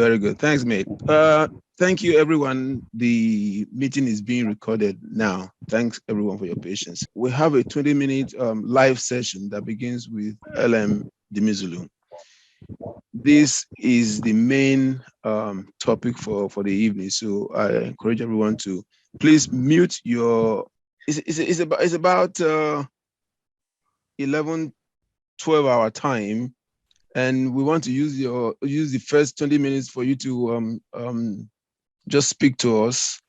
Very good. Thanks, mate. Thank you, everyone. The meeting is being recorded now. Thanks, everyone, for your patience. We have a 20-minute live session that begins with LM Dimizulu. This is the main topic for the evening. So I encourage everyone to please mute your. It's about 11, 12 hour time, and we want to use the first 20 minutes for you to just speak to us,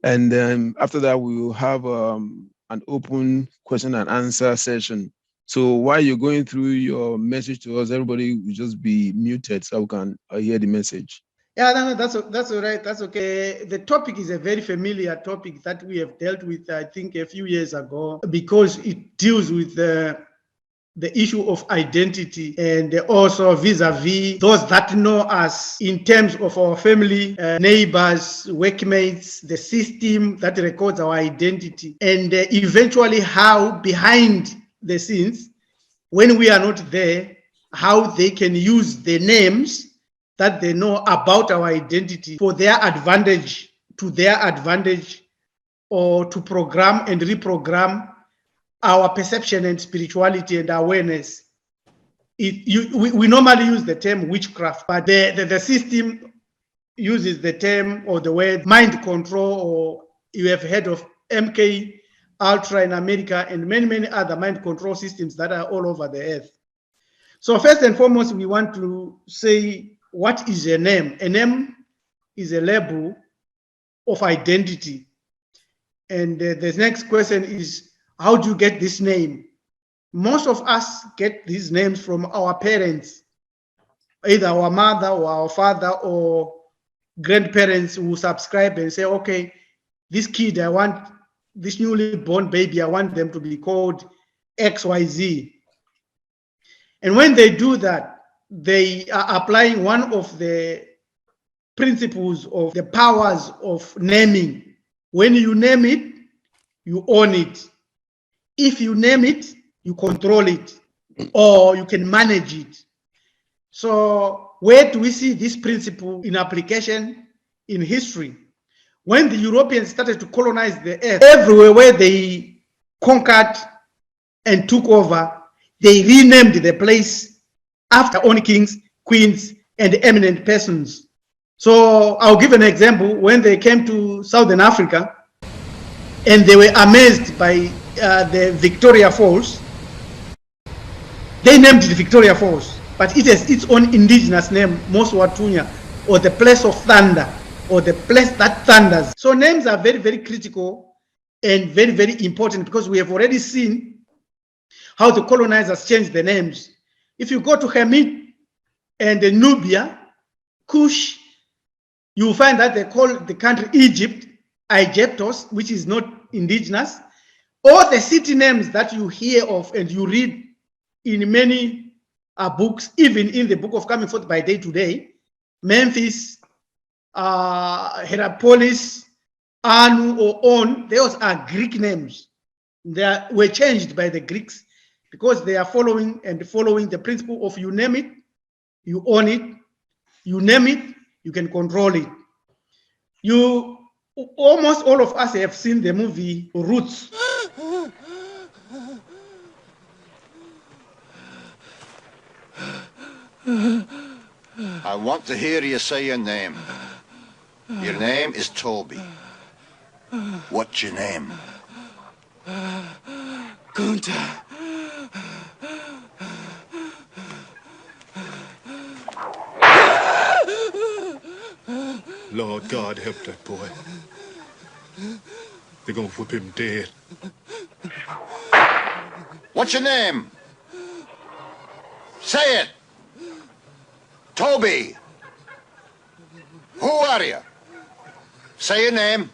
and then after that we will have an open question and answer session. So while you're going through your message to us, everybody will just be muted so we can hear the message. Yeah, no, that's all right. That's okay. The topic is a very familiar topic that we have dealt with, I think, a few years ago, because it deals with the issue of identity, and also vis-a-vis those that know us in terms of our family, neighbors, workmates, the system that records our identity, and eventually how behind the scenes, when we are not there, how they can use the names that they know about our identity for their advantage, to their advantage, or to program and reprogram our perception and spirituality and awareness. We normally use the term witchcraft, but the system uses the term or the word mind control, or you have heard of MK Ultra in America and many other mind control systems that are all over the earth. So first and foremost, we want to say, what is a name? A name is a label of identity. And the next question is, how do you get this name? Most of us get these names from our parents, either our mother or our father or grandparents who subscribe and say, okay, this kid, I want this newly born baby, I want them to be called XYZ. And when they do that, they are applying one of the principles of the powers of naming. When you name it, you own it. If you name it, you control it, or you can manage it. So where do we see this principle in application in history? When the Europeans started to colonize the earth, everywhere where they conquered and took over, they renamed the place after own kings, queens, and eminent persons. So I'll give an example. When they came to Southern Africa and they were amazed by the Victoria Falls, they named it Victoria Falls, but it has its own indigenous name, Moswatunya, or the place of thunder, or the place that thunders. So names are very critical and very important, because we have already seen how the colonizers changed the names. If you go to Hamid and Nubia, Kush, you will find that they call the country Egypt, Aegyptos, which is not indigenous. All the city names that you hear of and you read in many books, even in the book of Coming Forth by Day today, Memphis, Hierapolis, Anu, or On, those are Greek names. They were changed by the Greeks because they are following the principle of you name it, you own it, you name it, you can control it. Almost all of us have seen the movie Roots. I want to hear you say your name. Your name is Toby. What's your name? Kunta. Lord God, help that boy. They're gonna whip him dead. What's your name? Say it. Toby. Who are you? Say your name.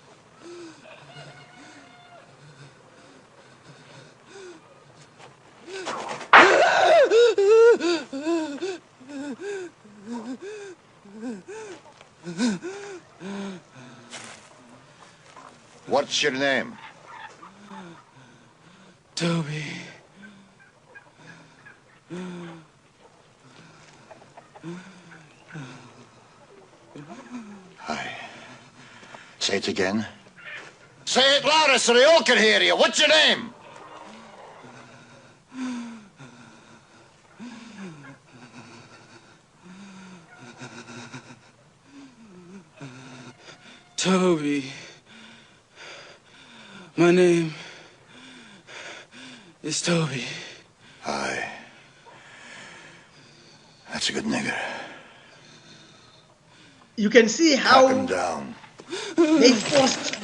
What's your name? Toby. Say it again. Say it louder so they all can hear you. What's your name? Toby. My name is Toby. Aye. That's a good nigger. You can see Knock how him down. they forced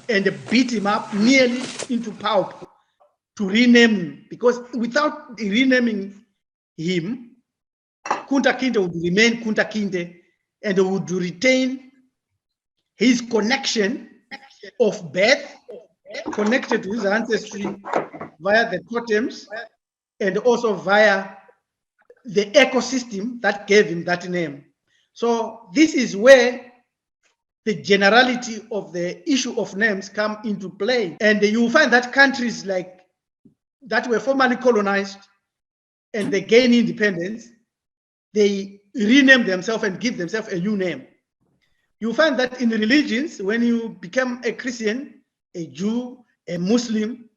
and beat him up nearly into pulp to rename him, because without renaming him, Kunta Kinte would remain Kunta Kinte and would retain his connection of birth, connected to his ancestry via the totems and also via the ecosystem that gave him that name. So this is where the generality of the issue of names come into play. And you will find that countries like that were formerly colonized and they gain independence, they rename themselves and give themselves a new name. You find that in religions, when you become a Christian, a Jew, a Muslim,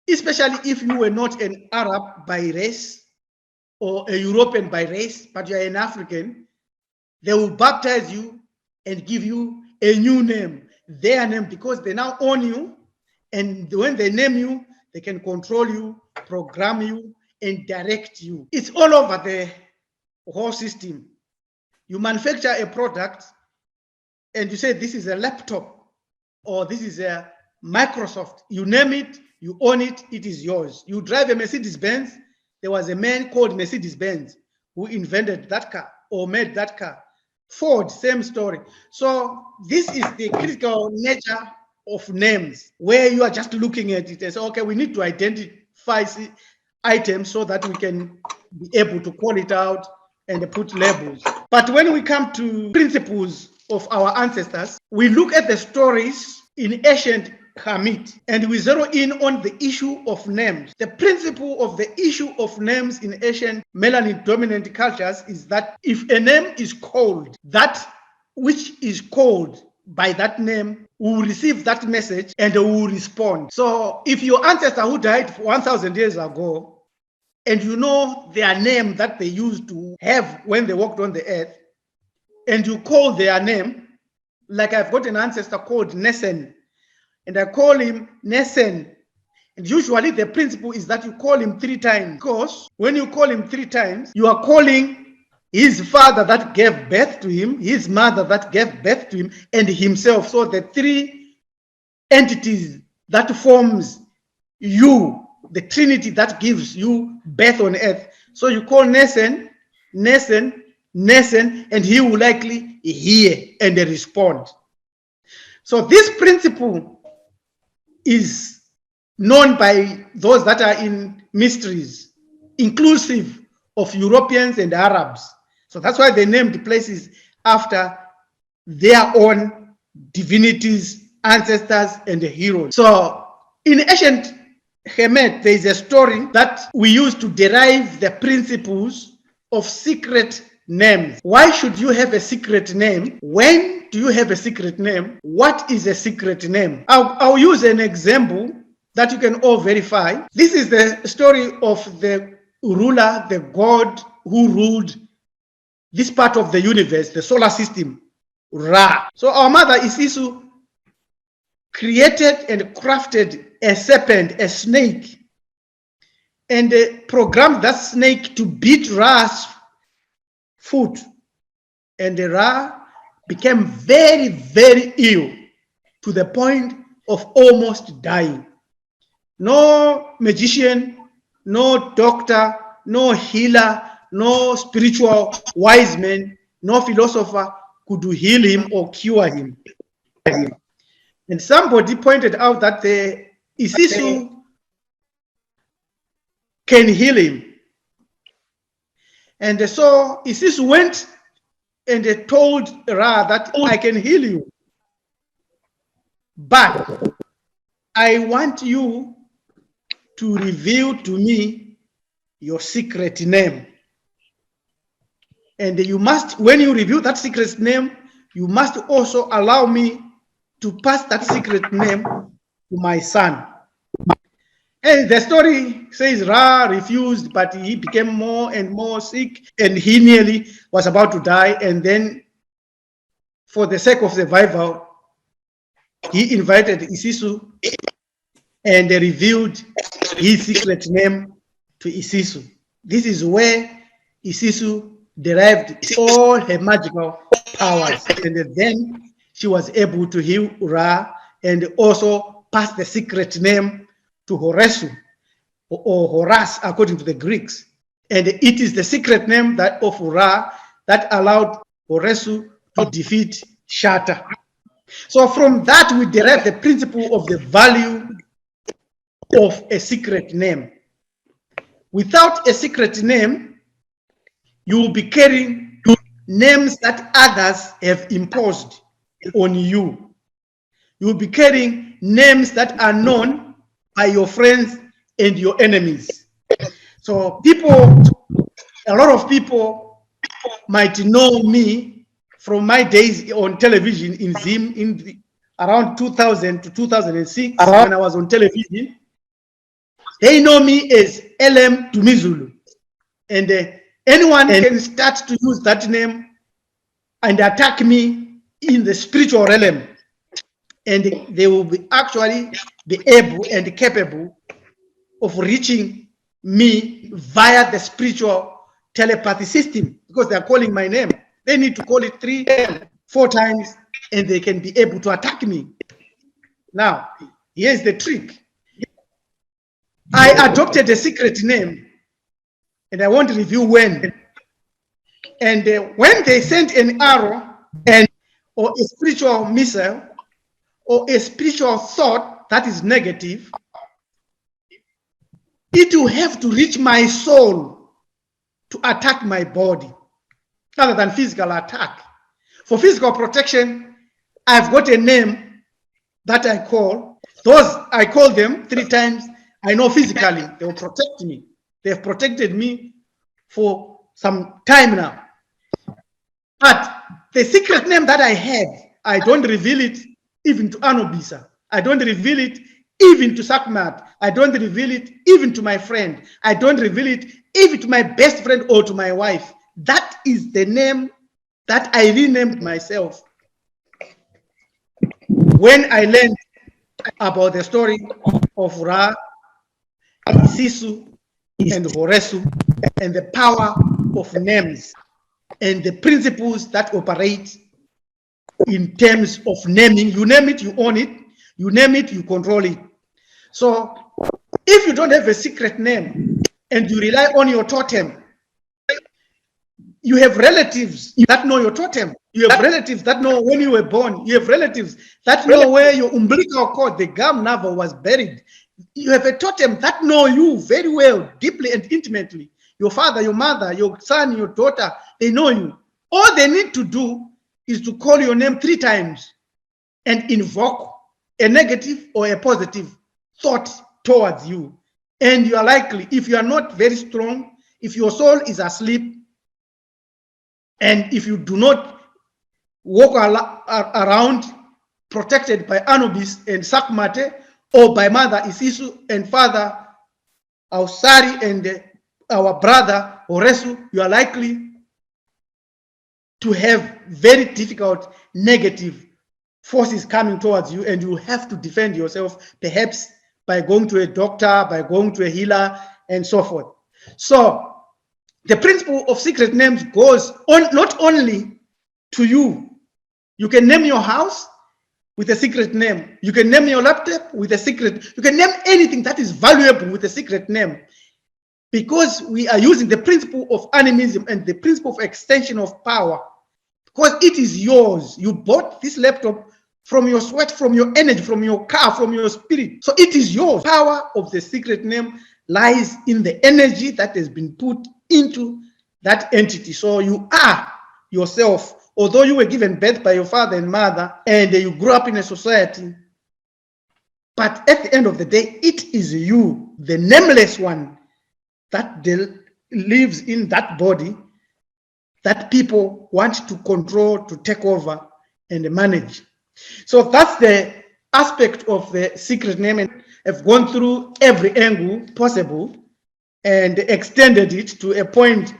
especially if you were not an Arab by race or a European by race, but you are an African, they will baptize you and give you a new name, their name, because they now own you. And when they name you, they can control you, program you, and direct you. It's all over the whole system. You manufacture a product and you say, this is a laptop or this is a Microsoft. You name it, you own it, it is yours. You drive a Mercedes-Benz. There was a man called Mercedes-Benz who invented that car or made that car. Ford, same story. So this is the critical nature of names, where you are just looking at it and say, okay, we need to identify items so that we can be able to call it out and put labels. But when we come to principles of our ancestors, we look at the stories in ancient Kemet and we zero in on the issue of names. The principle of the issue of names in ancient melanin dominant cultures is that if a name is called, that which is called by that name will receive that message and will respond. So if your ancestor who died 1,000 years ago, and you know their name that they used to have when they walked on the earth, and you call their name, like I've got an ancestor called Nesen, and I call him Nesen. And usually the principle is that you call him 3 times, because when you call him 3 times, you are calling his father that gave birth to him, his mother that gave birth to him, and himself. So the 3 entities that forms you, the Trinity that gives you birth on earth. So you call Nesen, Nesen, Nesen, and he will likely hear and respond. So this principle is known by those that are in mysteries, inclusive of Europeans and Arabs. So that's why they named places after their own divinities, ancestors, and heroes. So in ancient Kemet, there is a story that we use to derive the principles of secret names. Why should you have a secret name? When do you have a secret name? What is a secret name? I'll use an example that you can all verify. This is the story of the ruler, the god who ruled this part of the universe, the solar system, Ra. So our mother Isisu created and crafted a serpent, a snake, and programmed that snake to beat Ra's foot. And Ra became very, very ill to the point of almost dying. No magician, no doctor, no healer, no spiritual wise man, no philosopher could heal him or cure him. And somebody pointed out that the Isisu can heal him. And so Isisu went and told Ra that I can heal you, but I want you to reveal to me your secret name. And you must, when you reveal that secret name, you must also allow me to pass that secret name to my son. And the story says Ra refused, but he became more and more sick, and he nearly was about to die. And then, for the sake of survival, he invited Isisu and revealed his secret name to Isisu. This is where Isisu derived all her magical powers, and then she was able to heal Ra and also pass the secret name to Horesu, or Horus according to the Greeks. And it is the secret name that of Ra that allowed Horesu to defeat Shatta. So from that we derive the principle of the value of a secret name. Without a secret name, you will be carrying names that others have imposed on you. You will be carrying names that are known by your friends and your enemies. So a lot of people might know me from my days on television in Zim around 2000 to 2006 when I was on television. They know me as LM Dumizulu. And anyone can start to use that name and attack me in the spiritual realm. And they will actually be able and capable of reaching me via the spiritual telepathy system, because they are calling my name. They need to call it 3, 4 times, and they can be able to attack me. Now, here's the trick. I adopted a secret name, and I won't reveal when. And when they send an arrow or a spiritual missile or a spiritual thought that is negative, it will have to reach my soul to attack my body, rather than physical attack. For physical protection, I've got a name that I call. Those I call them 3 times. I know physically they will protect me. They have protected me for some time now. But the secret name that I had, I don't reveal it even to Anubisa. I don't reveal it even to Sakmat. I don't reveal it even to my friend. I don't reveal it even to my best friend or to my wife. That is the name that I renamed myself. When I learned about the story of Ra, Isisu, and Horesu, and the power of names, and the principles that operate in terms of naming. You name it, you own it. You name it, you control it. So if you don't have a secret name and you rely on your totem, you have relatives that know your totem. You have relatives that know when you were born. You have relatives that know where your umbilical cord, the gum navel, was buried. You have a totem that know you very well, deeply and intimately. Your father, your mother, your son, your daughter, they know you. All they need to do is to call your name 3 times and invoke a negative or a positive thought towards you. And you are likely, if you are not very strong, if your soul is asleep, and if you do not walk around protected by Anubis and Sakmate, or by Mother Isisu and Father Ausari and our brother Horesu, you are likely to have very difficult negative forces coming towards you, and you have to defend yourself, perhaps by going to a doctor, by going to a healer, and so forth. So the principle of secret names goes on not only to you. You can name your house with a secret name. You can name your laptop with a secret. You can name anything that is valuable with a secret name, because we are using the principle of animism and the principle of extension of power, because it is yours. You bought this laptop from your sweat, from your energy, from your car, from your spirit. So it is yours. Power of the secret name lies in the energy that has been put into that entity. So you are yourself, although you were given birth by your father and mother, and you grew up in a society. But at the end of the day, it is you, the nameless one, that lives in that body that people want to control, to take over, and manage. So that's the aspect of the secret name, and I've gone through every angle possible and extended it to a point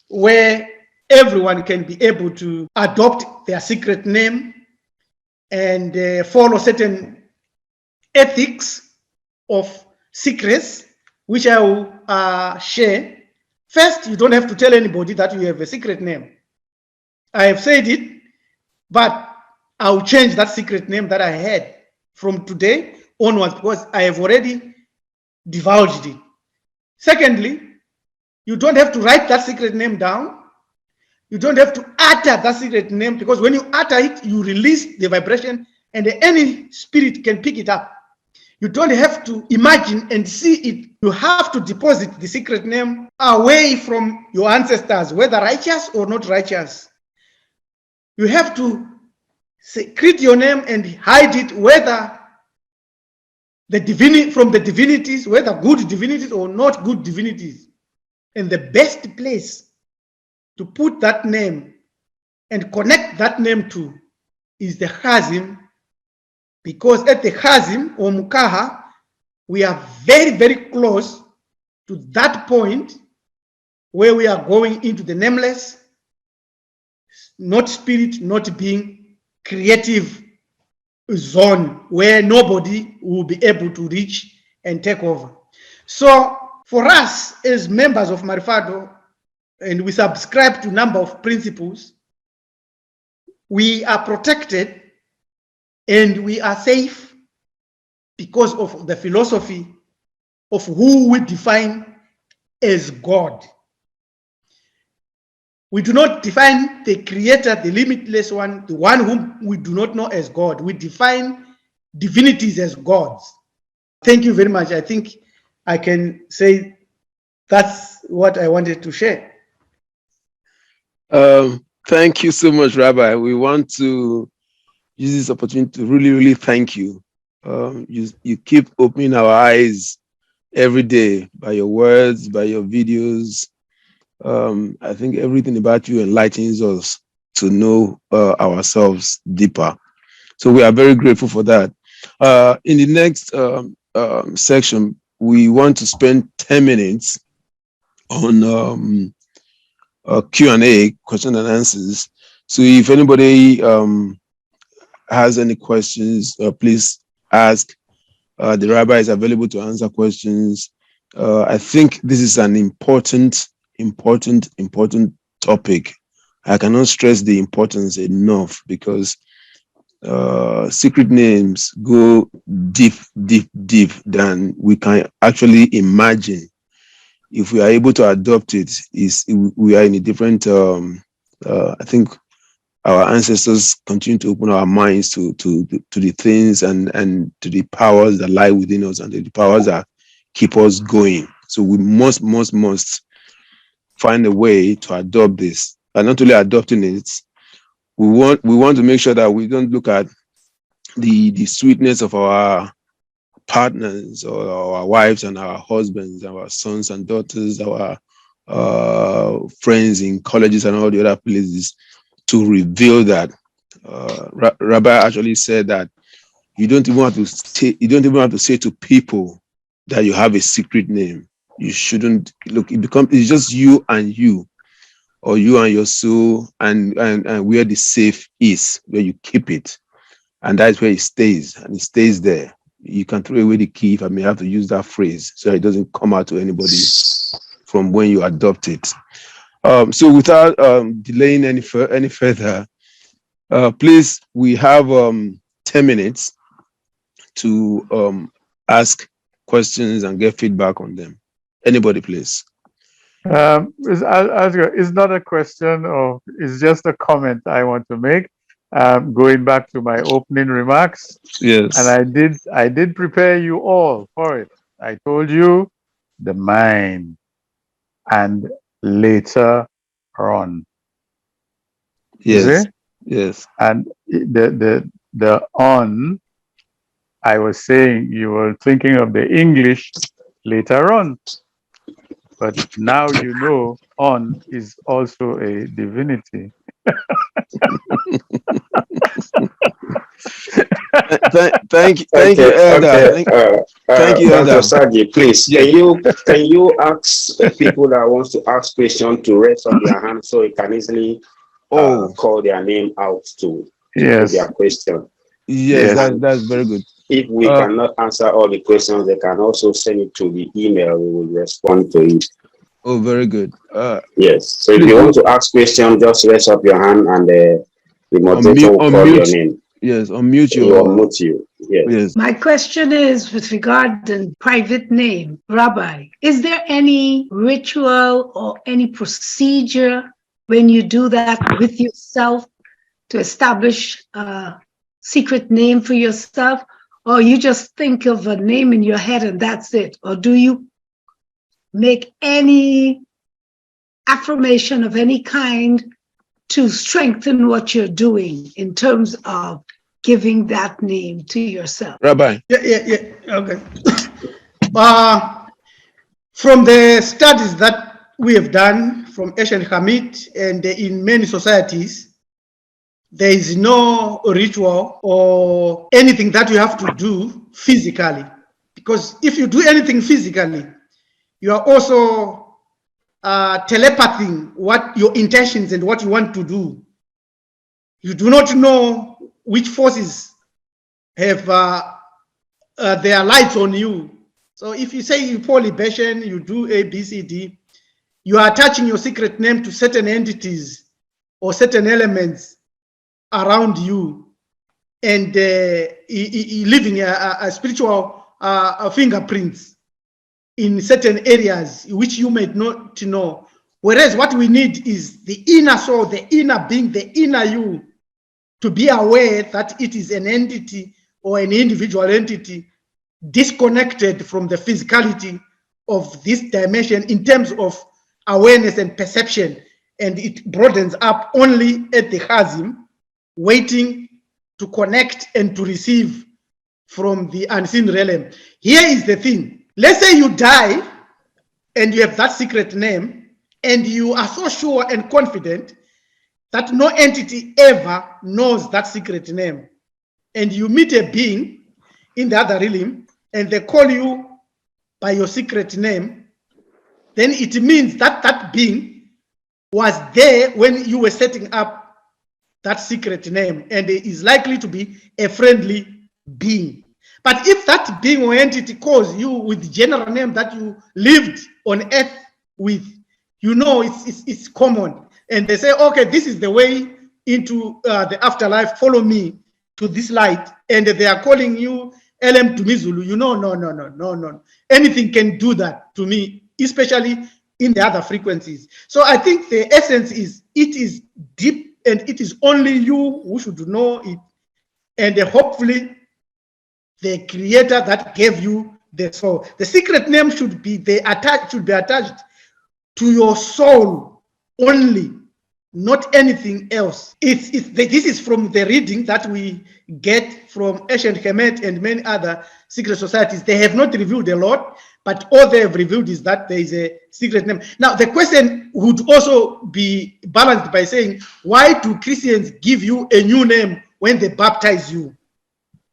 where everyone can be able to adopt their secret name and follow certain ethics of secrets, which I will share. First, you don't have to tell anybody that you have a secret name. I have said it, but I'll change that secret name that I had from today onwards because I have already divulged it. Secondly, you don't have to write that secret name down. You don't have to utter that secret name because when you utter it, you release the vibration and any spirit can pick it up. You don't have to imagine and see it. You have to deposit the secret name away from your ancestors, whether righteous or not righteous. You have to secrete your name and hide it, whether from the divinities, whether good divinities or not good divinities. And the best place to put that name and connect that name to is the Chazim, because at the Chazim or Mukaha, we are very, very close to that point where we are going into the nameless, not spirit, not being, creative zone where nobody will be able to reach and take over. So for us as members of Marifado, and we subscribe to a number of principles, we are protected and we are safe because of the philosophy of who we define as God. We do not define the creator, the limitless one, the one whom we do not know as God. We define divinities as gods. Thank you very much. I think I can say that's what I wanted to share. Thank you so much, Rabbi. We want to use this opportunity to really, really thank you. You keep opening our eyes every day by your words, by your videos. I think everything about you enlightens us to know ourselves deeper. So we are very grateful for that. In the next section, we want to spend 10 minutes on Q&A, question and answers. So if anybody has any questions, please ask. The rabbi is available to answer questions. I think this is an important topic. I cannot stress the importance enough because secret names go deep than we can actually imagine. If we are able to adopt it, we are in a different. I think our ancestors continue to open our minds to the things and to the powers that lie within us and the powers that keep us going. So we must find a way to adopt this, and not only adopting it, we want to make sure that we don't look at the sweetness of our partners or our wives and our husbands, our sons and daughters, our friends in colleges and all the other places to reveal that. Rabbi actually said that you don't even have to say to people that you have a secret name. You shouldn't look. It's just you and you, or you and your soul, and where the safe is, where you keep it, and that's where it stays, and it stays there. You can throw away the key, if I may have to use that phrase, so it doesn't come out to anybody from when you adopt it. So without delaying any further, please, we have 10 minutes to ask questions and get feedback on them. Anybody, please. It's not a question, or it's just a comment I want to make. Going back to my opening remarks, Yes. And I did prepare you all for it. I told you the mind and later on. Yes. See? Yes. And the on, I was saying you were thinking of the English later on. But now you know On is also a divinity. Thank you, Okay, Elder. okay. Thank you, Pastor Elder. Saji, please, Yes. can you ask people that wants to ask questions to raise up their hand so you can easily call their name out to put Yes. their question. Yes, Yes. that's very good. If we cannot answer all the questions, they can also send it to the email. We will respond to it. Oh, very good. Yes. So if you want to ask questions, just raise up your hand and the moderator will call your name. Yes, unmute He will unmute you. Yes. My question is with regard to private name, Rabbi. Is there any ritual or any procedure when you do that with yourself to establish a secret name for yourself? Or you just think of a name in your head and that's it? Or do you make any affirmation of any kind to strengthen what you're doing in terms of giving that name to yourself? Rabbi. Yeah. Okay. From the studies that we have done from ancient Hamid and in many societies, there is no ritual or anything that you have to do physically. Because if you do anything physically, you are also telepathing what your intentions and what you want to do. You do not know which forces have their lights on you. So if you say you pour libation, you do A, B, C, D, you are attaching your secret name to certain entities or certain elements around you and leaving a spiritual fingerprints in certain areas which you might not know. Whereas what we need is the inner soul, the inner being, the inner you, to be aware that it is an entity or an individual entity disconnected from the physicality of this dimension in terms of awareness and perception. And it broadens up only at the chasm, waiting to connect and to receive from the unseen realm. Here is the thing. Let's say you die and you have that secret name and you are so sure and confident that no entity ever knows that secret name. And you meet a being in the other realm and they call you by your secret name, then it means that that being was there when you were setting up that secret name, and it is likely to be a friendly being. But if that being or entity calls you with the general name that you lived on earth with, you know it's common. And they say, okay, this is the way into the afterlife, follow me to this light. And they are calling you LM to Mizulu. You know, no. Anything can do that to me, especially in the other frequencies. So I think the essence is, it is deep and it is only you who should know it. And hopefully the creator that gave you the soul. The secret name should be attached to your soul only, not anything else. This is from the reading that we get from ancient Kemet and many other secret societies. They have not revealed a lot, but all they have revealed is that there is a secret name. Now, the question would also be balanced by saying, why do Christians give you a new name when they baptize you?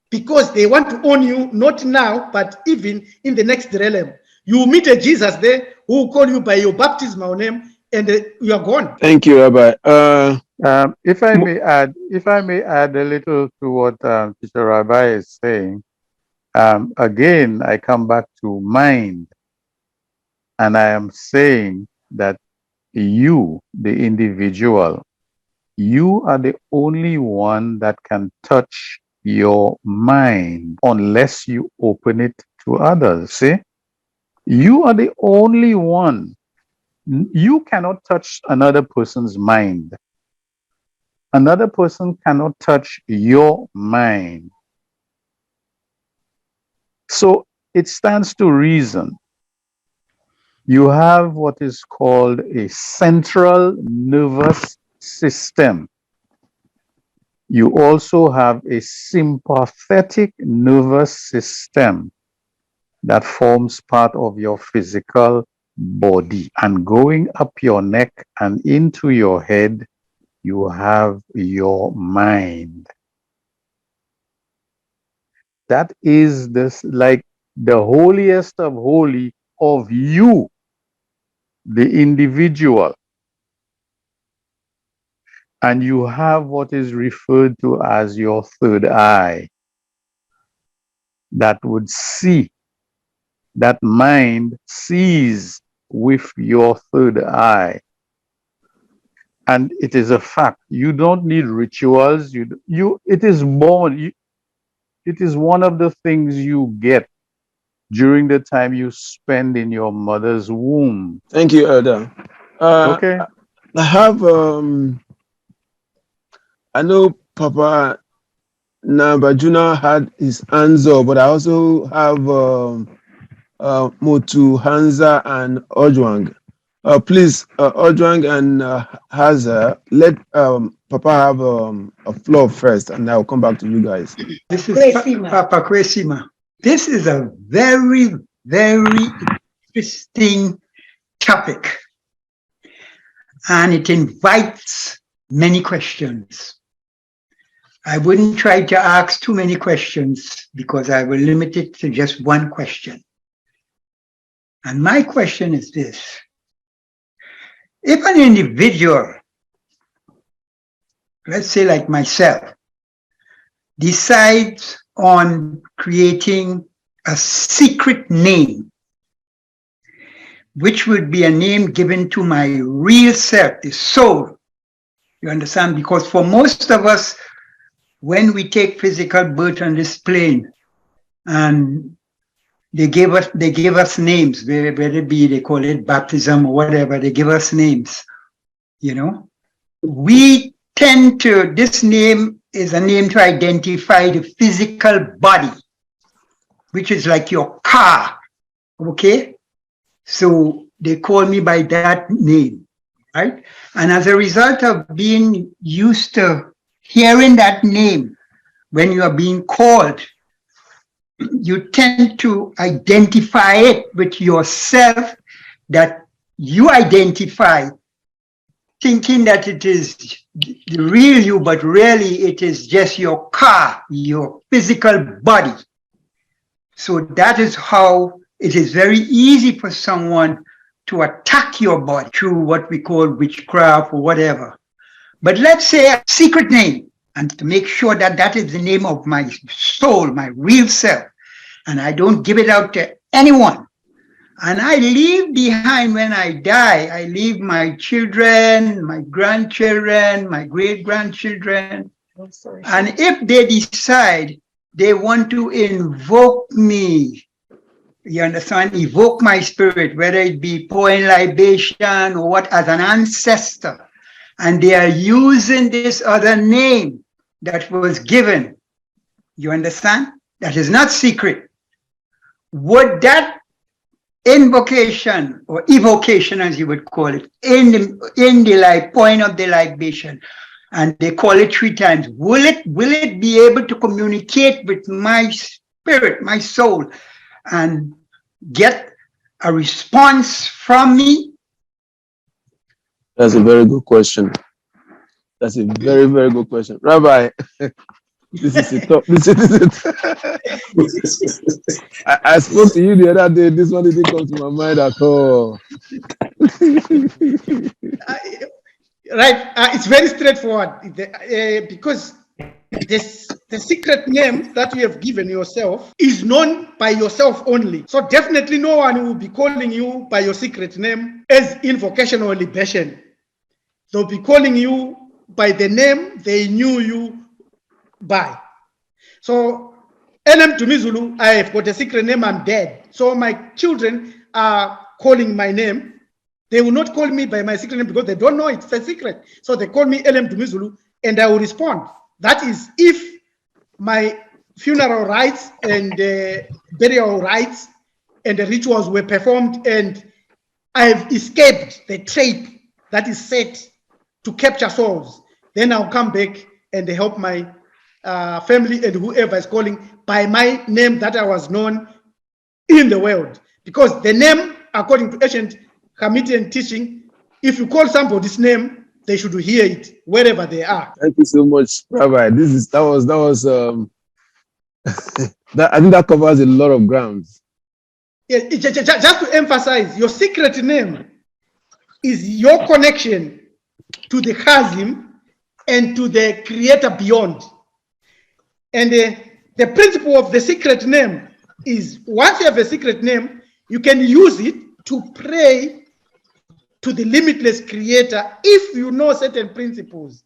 Because they want to own you, not now, but even in the next realm. You meet a Jesus there who will call you by your baptismal name, and you are gone. Thank you, Rabbi. If I may add a little to what Teacher Rabbi is saying. Again, I come back to mind, and I am saying that you, the individual, you are the only one that can touch your mind unless you open it to others. See? You are the only one. You cannot touch another person's mind. Another person cannot touch your mind. So it stands to reason. You have what is called a central nervous system. You also have a sympathetic nervous system that forms part of your physical body. And going up your neck and into your head, you have your mind. That is this, like the holiest of holy of you, the individual. And you have what is referred to as your third eye that would see. That mind sees with your third eye. And it is a fact. You don't need rituals. It is born. It is one of the things you get during the time you spend in your mother's womb. Thank you, Elder. Okay. I have, I know Papa Nabajuna had his hands up, but I also have Motu, Hansa, and Ojwang. Please, Ojwang and Hansa, let Papa have a floor first, and I'll come back to you guys. This is Kwesima. Papa Kwesima. This is a very, very interesting topic, and it invites many questions. I wouldn't try to ask too many questions because I will limit it to just one question. And my question is this: if an individual, let's say like myself, decides on creating a secret name, which would be a name given to my real self, the soul, you understand? Because for most of us, when we take physical birth on this plane, and they give us names, whether it be they call it baptism or whatever, they give us names, you know. We tend to, this name is a name to identify the physical body, which is like your car, okay? So they call me by that name, right? And as a result of being used to hearing that name, when you are being called, you tend to identify it with yourself that you identify, thinking that it is the real you, but really it is just your car, your physical body. So that is how it is very easy for someone to attack your body through what we call witchcraft or whatever. But let's say a secret name, and to make sure that that is the name of my soul, my real self, and I don't give it out to anyone. And I leave behind, when I die, I leave my children, my grandchildren, my great-grandchildren. And if they decide they want to invoke me, you understand, evoke my spirit, whether it be pouring libation or what, as an ancestor, and they are using this other name that was given, you understand, that is not secret, would that invocation or evocation, as you would call it, in the point of the libation, and they call it 3 times, will it be able to communicate with my spirit, my soul, and get a response from me? That's a very good question. That's a very, very good question. Rabbi, this is a top. I spoke to you the other day. This one didn't come to my mind at all. Right, it's very straightforward because the secret name that you have given yourself is known by yourself only. So definitely no one will be calling you by your secret name as invocation or libation. They'll be calling you by the name they knew you by. So LM Tumizulu, I have got a secret name, I'm dead. So my children are calling my name. They will not call me by my secret name because they don't know it's a secret. So they call me LM Tumizulu and I will respond. That is if my funeral rites and burial rites and the rituals were performed and I have escaped the trap that is set to capture souls. Then I'll come back and help my family and whoever is calling by my name that I was known in the world. Because the name according to ancient Hamidian teaching, if you call somebody's name, they should hear it wherever they are. Thank you so much, Rabbi. That was that, I think that covers a lot of grounds. Yeah, just to emphasize, your secret name is your connection to the Chazim and to the Creator beyond. And the principle of the secret name is, once you have a secret name, you can use it to pray to the limitless Creator if you know certain principles.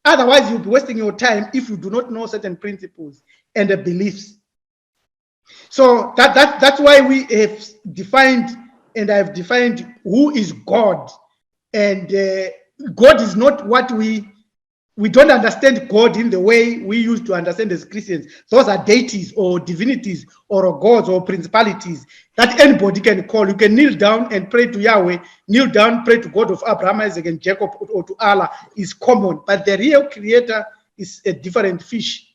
Otherwise, you'll be wasting your time if you do not know certain principles and the beliefs. So that's why we have defined, and I've defined, who is God. And God is not what we don't understand God in the way we used to understand as Christians. Those are deities or divinities or gods or principalities that anybody can call. You can kneel down and pray to Yahweh, kneel down, pray to God of Abraham, Isaac, and Jacob, or to Allah is common. But the real Creator is a different fish.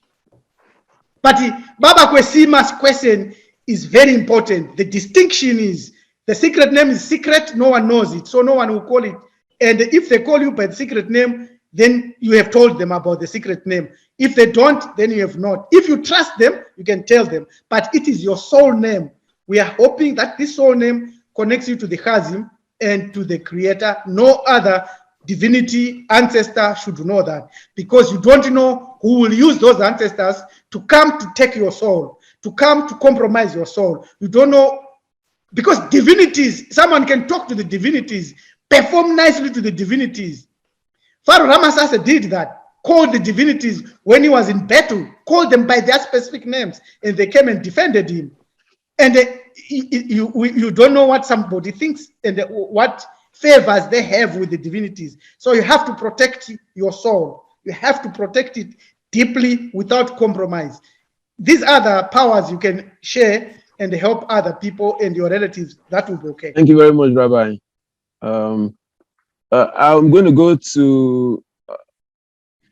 But Baba Kwesima's question is very important. The distinction is, the secret name is secret, no one knows it, so no one will call it. And if they call you by the secret name, then you have told them about the secret name. If they don't, then you have not. If you trust them, you can tell them. But it is your soul name. We are hoping that this soul name connects you to the Chazim and to the Creator. No other divinity, ancestor should know that, because you don't know who will use those ancestors to come to take your soul, to come to compromise your soul. You don't know, because divinities, someone can talk to the divinities, perform nicely to the divinities. Pharaoh Ramesses did that, called the divinities when he was in battle, called them by their specific names, and they came and defended him. And you don't know what somebody thinks and what favors they have with the divinities. So you have to protect your soul. You have to protect it deeply without compromise. These are the powers you can share and help other people and your relatives. That will be okay. Thank you very much, Rabbi. I'm going to go to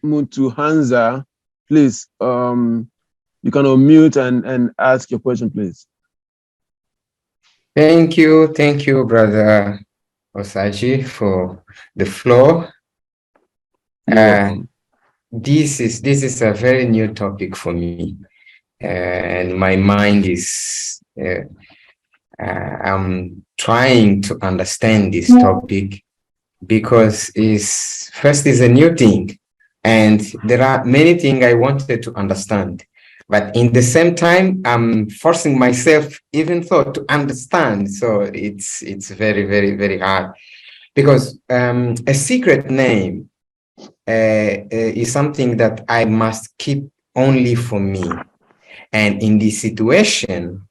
Muntu Hansa. Please, you can unmute and ask your question, please. Thank you, Brother Osaji, for the floor. This is a very new topic for me, and my mind is I'm trying to understand this topic, because first is a new thing, and there are many things I wanted to understand, but in the same time I'm forcing myself even though to understand. So it's very, very, very hard, because a secret name is something that I must keep only for me, and in this situation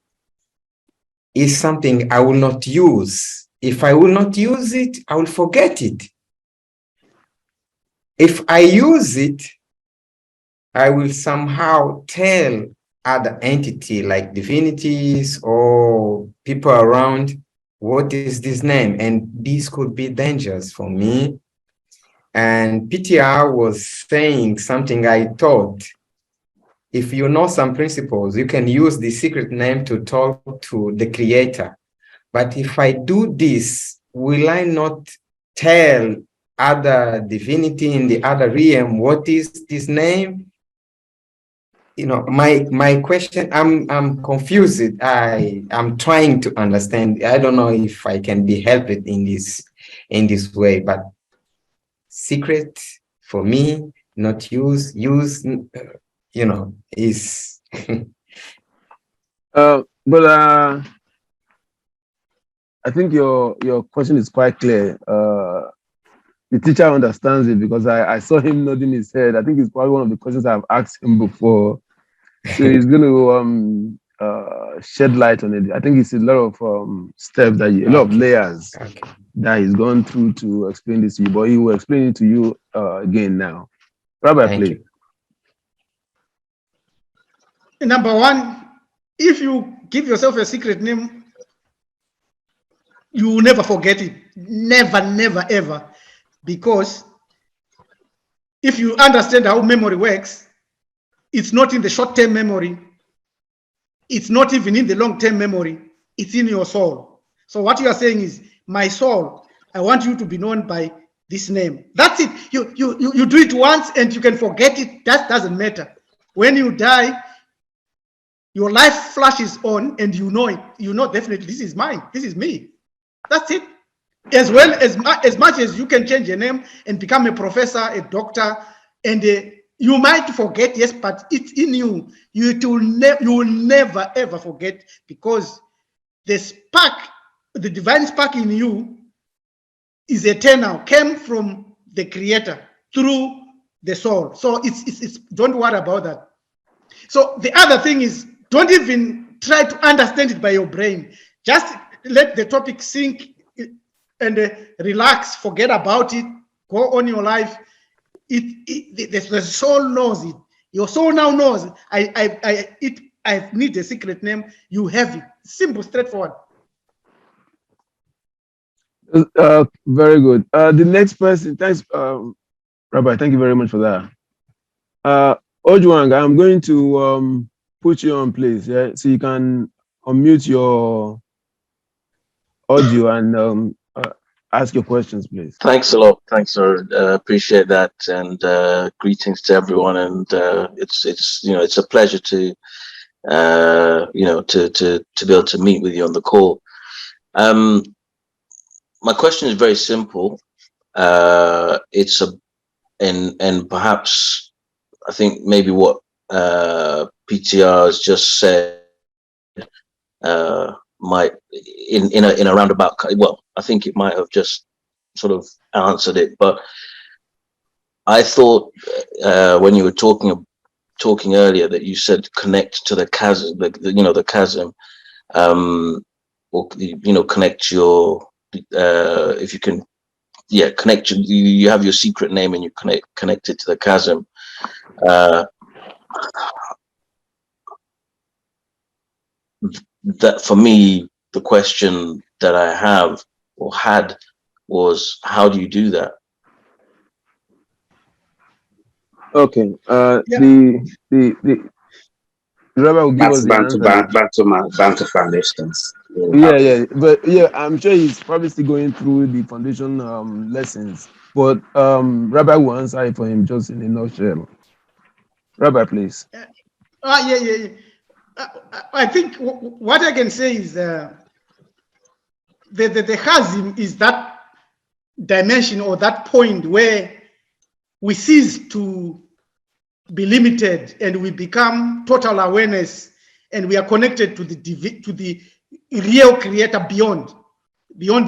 is something I will not use. If I will not use it, I will forget it. If I use it, I will somehow tell other entity like divinities or people around, what is this name? And this could be dangerous for me. And PTR was saying something I thought, if you know some principles, you can use the secret name to talk to the Creator. But if I do this, will I not tell other divinity in the other realm what is this name? You know, my question, I'm confused. I'm trying to understand. I don't know if I can be helped in this way, but secret for me, not use, you know, is. But I think your question is quite clear. The teacher understands it, because I saw him nodding his head. I think it's probably one of the questions I've asked him before. So he's going to shed light on it. I think it's a lot of steps, a lot of layers that he's gone through to explain this to you, but he will explain it to you again now. Rabbi, please. Number one, if you give yourself a secret name, you will never forget it. Never, never, ever. Because if you understand how memory works, it's not in the short-term memory. It's not even in the long-term memory. It's in your soul. So what you are saying is, my soul, I want you to be known by this name. That's it. You do it once and you can forget it. That doesn't matter. When you die, your life flashes on and you know it. You know definitely this is mine. This is me. That's it. As well as much as you can change your name and become a professor, a doctor, and you might forget, yes, but it's in you. You will never ever forget, because the spark, the divine spark in you is eternal, came from the Creator through the soul. So it's don't worry about that. So the other thing is, don't even try to understand it by your brain. Just let the topic sink and relax, forget about it, go on your life. The soul knows it. Your soul now knows, I need a secret name, you have it. Simple, straightforward. Very good. The next person, thanks, Rabbi, thank you very much for that. Ojwang, I'm going to put you on, please, yeah, so you can unmute your audio and ask your questions, please. Thanks a lot. Thanks, sir. Appreciate that, and greetings to everyone. And it's it's a pleasure to to be able to meet with you on the call. My question is very simple. It's and perhaps I think maybe what PTR has just said might in a roundabout, well, I think it might have just sort of answered it, but I thought when you were talking earlier that you said connect to the chasm, the chasm, or connect your if you can, connect you have your secret name and you connect it to the chasm. That for me, the question that I have or had was, how do you do that? Okay. The Rabbi will give us the answer. Bantu foundations. Yeah, but I'm sure he's probably still going through the foundation lessons. But Rabbi will answer it for him just in a nutshell. Rabbi, please. I think what I can say is the chasm is that dimension or that point where we cease to be limited and we become total awareness, and we are connected to the real Creator beyond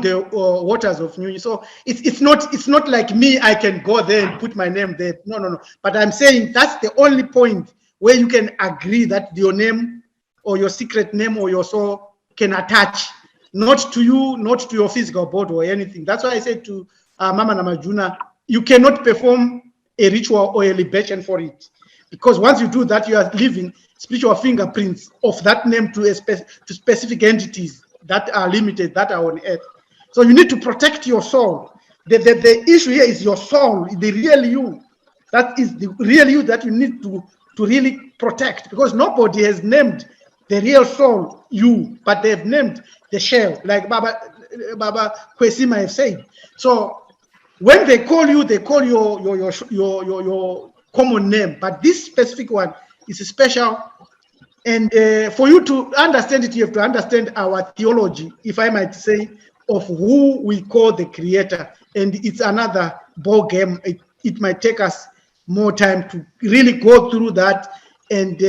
the waters of New. So it's not like me, I can go there and put my name there. No. But I'm saying that's the only point where you can agree that your name or your secret name or your soul can attach, not to you, not to your physical body or anything. That's why I said to Mama Namajuna, you cannot perform a ritual or a libation for it, because once you do that, you are leaving spiritual fingerprints of that name to specific entities that are limited, that are on earth. So you need to protect your soul. The issue here is your soul, the real you. That is the real you that you need to really protect, because nobody has named the real soul you, but they've named the shell, like Baba Kwesima have said. So when they call you, they call your common name, but this specific one is special. And for you to understand it, you have to understand our theology, if I might say, of who we call the Creator. And it's another ball game. It might take us more time to really go through that. And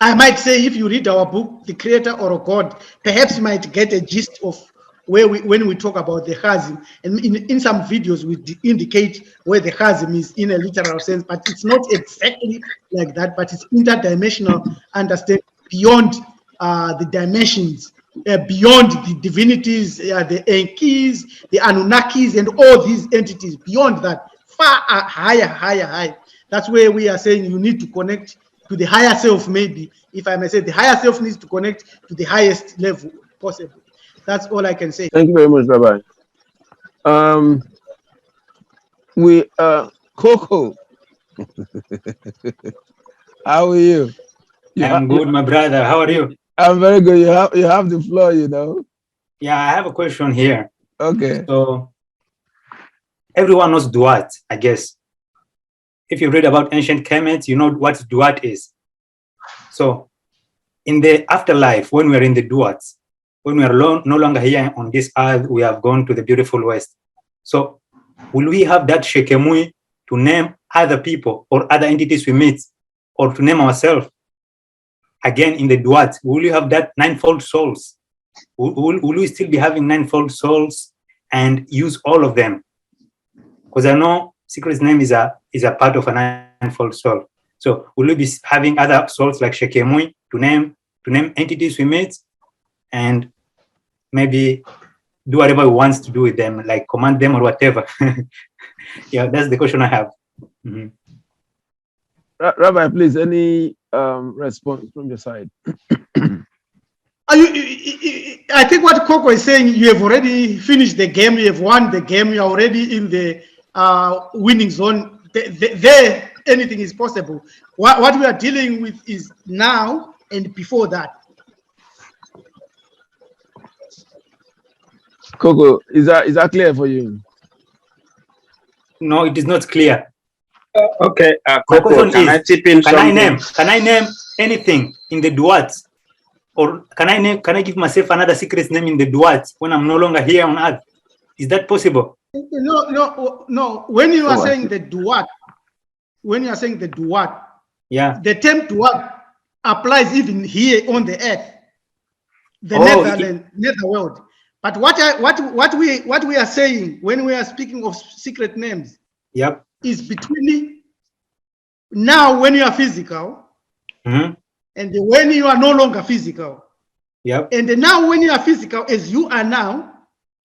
I might say, if you read our book, The Creator or God, perhaps you might get a gist of when we talk about the chasm. And in some videos, we indicate where the chasm is in a literal sense, but it's not exactly like that, but it's interdimensional understanding beyond the dimensions, beyond the divinities, the Enkis, the Anunnakis, and all these entities, beyond that, far higher. That's where we are saying you need to connect to the higher self, maybe, if I may say. The higher self needs to connect to the highest level possible. That's all I can say. Thank you very much, Rabbi. Coco. How are you? I'm good, my brother. How are you? I'm very good. You have the floor, you know. Yeah, I have a question here. Okay. So everyone knows Duat, I guess. If you read about ancient Kemet, you know what Duat is. So in the afterlife, when we're in the Duat, when we are no longer here on this earth, we have gone to the beautiful West. So will we have that Shekemui to name other people or other entities we meet, or to name ourselves again in the Duat? Will you have that ninefold souls? Will we still be having ninefold souls and use all of them? Because I know Secret's name is a part of a ninefold soul. So will we be having other souls like Shekemui to name entities we meet, and maybe do whatever we want to do with them, like command them or whatever? Yeah, that's the question I have. Mm-hmm. Rabbi, please, any response from your side? I think what Coco is saying, you have already finished the game, you have won the game, you're already in the winning zone. There, anything is possible. What we are dealing with is now and before that. Coco, is that clear for you? No, it is not clear. Okay, Coco, can I tip in something? Can I name anything in the Duat? Or can I give myself another secret name in the Duat when I'm no longer here on earth? Is that possible? No. When you are saying the Duat, yeah, the term Duat applies even here on the earth, the netherworld. But what we are saying when we are speaking of secret names, yep, is between now when you are physical, mm-hmm, and when you are no longer physical. Yep. And now when you are physical, as you are now,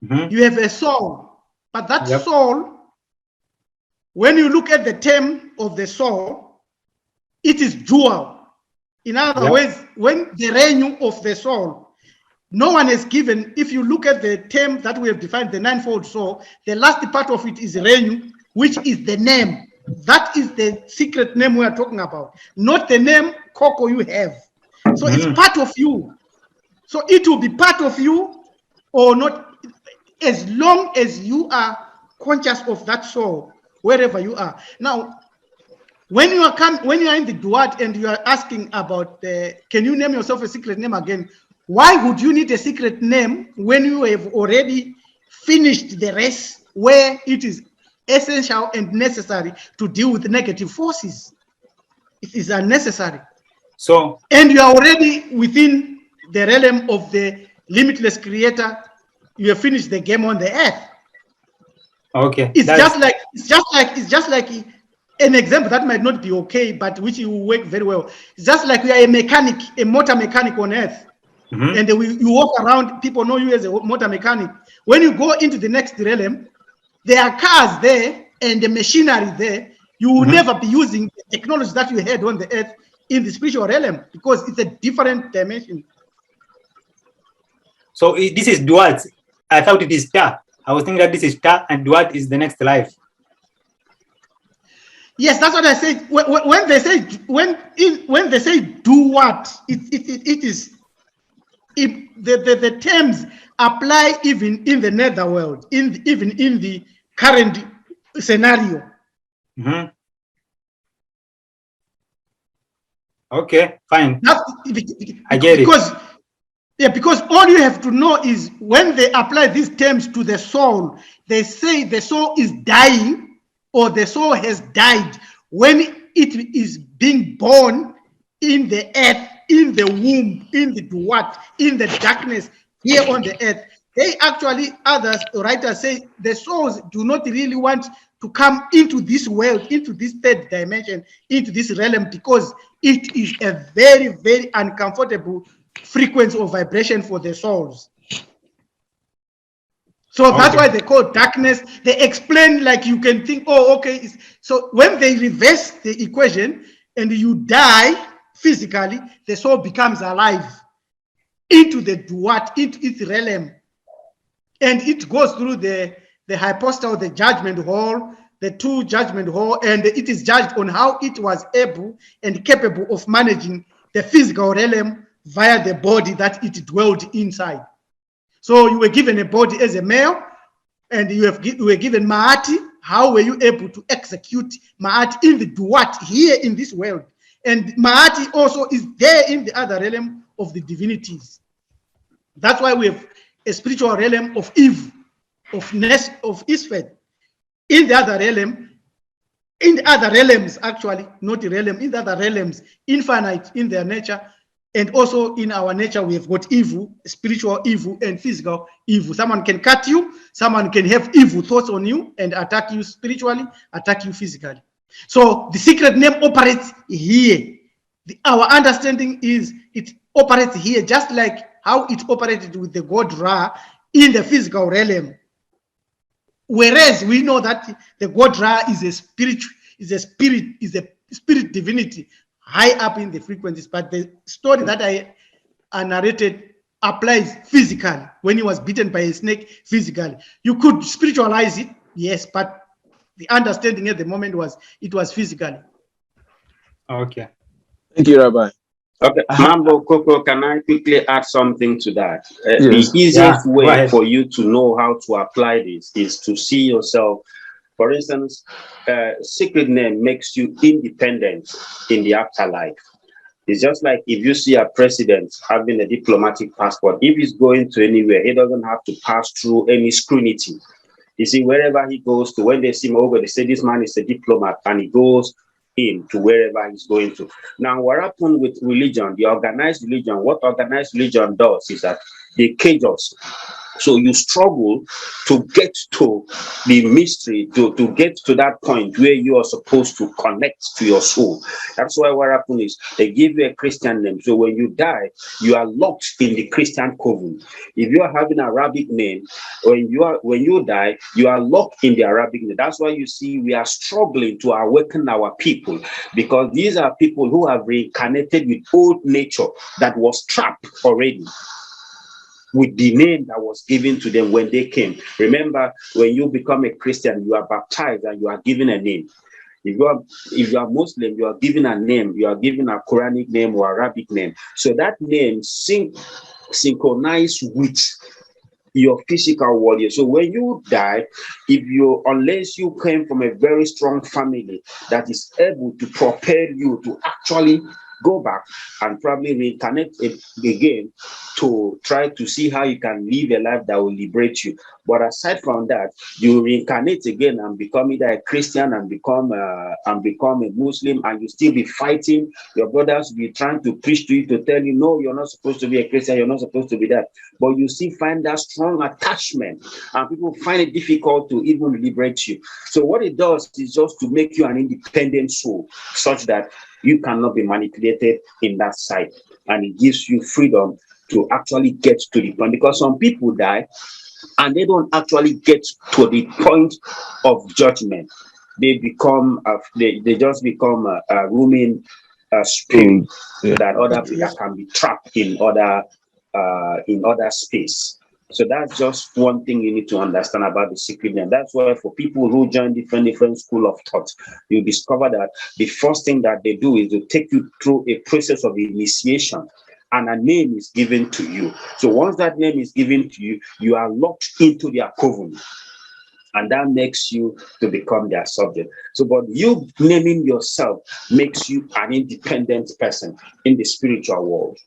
mm-hmm, you have a soul. But that yep, soul, when you look at the term of the soul, it is dual. In other yep, words, when the reign of the soul, no one is given, if you look at the term that we have defined, the ninefold soul, the last part of it is reign, which is the name. That is the secret name we are talking about, not the name Coco you have. So it's part of you. So it will be part of you or not, as long as you are conscious of that soul, wherever you are. Now, when you are in the Duat and you are asking about can you name yourself a secret name again? Why would you need a secret name when you have already finished the race where it is essential and necessary to deal with negative forces? It is unnecessary. So, and you are already within the realm of the limitless creator. You have finished the game on the earth. Okay. It's just like an example that might not be okay, but which will work very well. It's just like you are a mechanic, a motor mechanic on earth. Mm-hmm. And you walk around, people know you as a motor mechanic. When you go into the next realm, there are cars there and the machinery there. You will never be using the technology that you had on the earth in the spiritual realm because it's a different dimension. So this is Duat. I thought it is Ta. I was thinking that this is Ta and Duat is the next life. Yes, that's what I said. When they say do what, it is the terms apply even in the netherworld, even in the current scenario. Mm-hmm. Okay, fine. I get it. Because all you have to know is when they apply these terms to the soul, they say the soul is dying or the soul has died when it is being born in the earth, in the womb, in the Duat, in the darkness here on the earth. They actually, others, writers say the souls do not really want to come into this world, into this third dimension, into this realm, because it is a very, very uncomfortable frequency or vibration for the souls. So that's why they call darkness. They explain like you can think, oh, okay. So when they reverse the equation and you die physically, the soul becomes alive into the Duat, into its realm. And it goes through the hypostal, the judgment hall, the two judgment hall, and it is judged on how it was able and capable of managing the physical realm via the body that it dwelled inside. So you were given a body as a male, and you were given Ma'ati. How were you able to execute Ma'ati in the Duat here in this world? And Ma'ati also is there in the other realm of the divinities. That's why we have a spiritual realm of Eve, of Nes, of Isfed. In the other realm, in the other realms, actually, not the realm, in the other realms, infinite in their nature, and also in our nature, we have got evil, spiritual evil and physical evil. Someone can cut you, someone can have evil thoughts on you and attack you spiritually, attack you physically. So the secret name operates here. Our understanding is it operates here, just like how it operated with the god Ra in the physical realm. Whereas we know that the god Ra is a spirit divinity high up in the frequencies, but the story that I narrated applies physically. When he was bitten by a snake physically, you could spiritualize it, yes, but the understanding at the moment was it was physically. Okay. Thank you, Rabbi. Okay, Mambo Coco, can I quickly add something to that? Yes. The easiest way for you to know how to apply this is to see yourself. For instance, secret name makes you independent in the afterlife. It's just like if you see a president having a diplomatic passport, if he's going to anywhere, he doesn't have to pass through any scrutiny. You see, wherever he goes to, when they see him over, they say this man is a diplomat, and he goes in to wherever he's going to. Now, what happened with religion, the organized religion, what organized religion does is that they cage us. So you struggle to get to the mystery, to get to that point where you are supposed to connect to your soul. That's why what happens is they give you a Christian name. So when you die, you are locked in the Christian coven. If you are having an Arabic name, when you die, you are locked in the Arabic name. That's why you see we are struggling to awaken our people, because these are people who have reincarnated with old nature that was trapped already with the name that was given to them when they came. Remember, when you become a Christian, you are baptized and you are given a name. If you are Muslim, you are given a name. You are given a Quranic name or Arabic name. So that name synchronized with your physical world. So when you die, unless you came from a very strong family that is able to prepare you to actually go back and probably reincarnate again to try to see how you can live a life that will liberate you. But aside from that, you reincarnate again and become either a Christian and become a Muslim, and you still be fighting. Your brothers will be trying to preach to you, to tell you, no, you're not supposed to be a Christian, you're not supposed to be that. But you still find that strong attachment, and people find it difficult to even liberate you. So what it does is just to make you an independent soul, such that you cannot be manipulated in that side, and it gives you freedom to actually get to the point. Because some people die and they don't actually get to the point of judgment. They become they just become a roaming spirit that other people can be trapped in other space. So that's just one thing you need to understand about the secret name. That's why for people who join different school of thought, you discover that the first thing that they do is to take you through a process of initiation, and a name is given to you. So once that name is given to you, you are locked into their covenant, and that makes you to become their subject. So, but you naming yourself makes you an independent person in the spiritual world.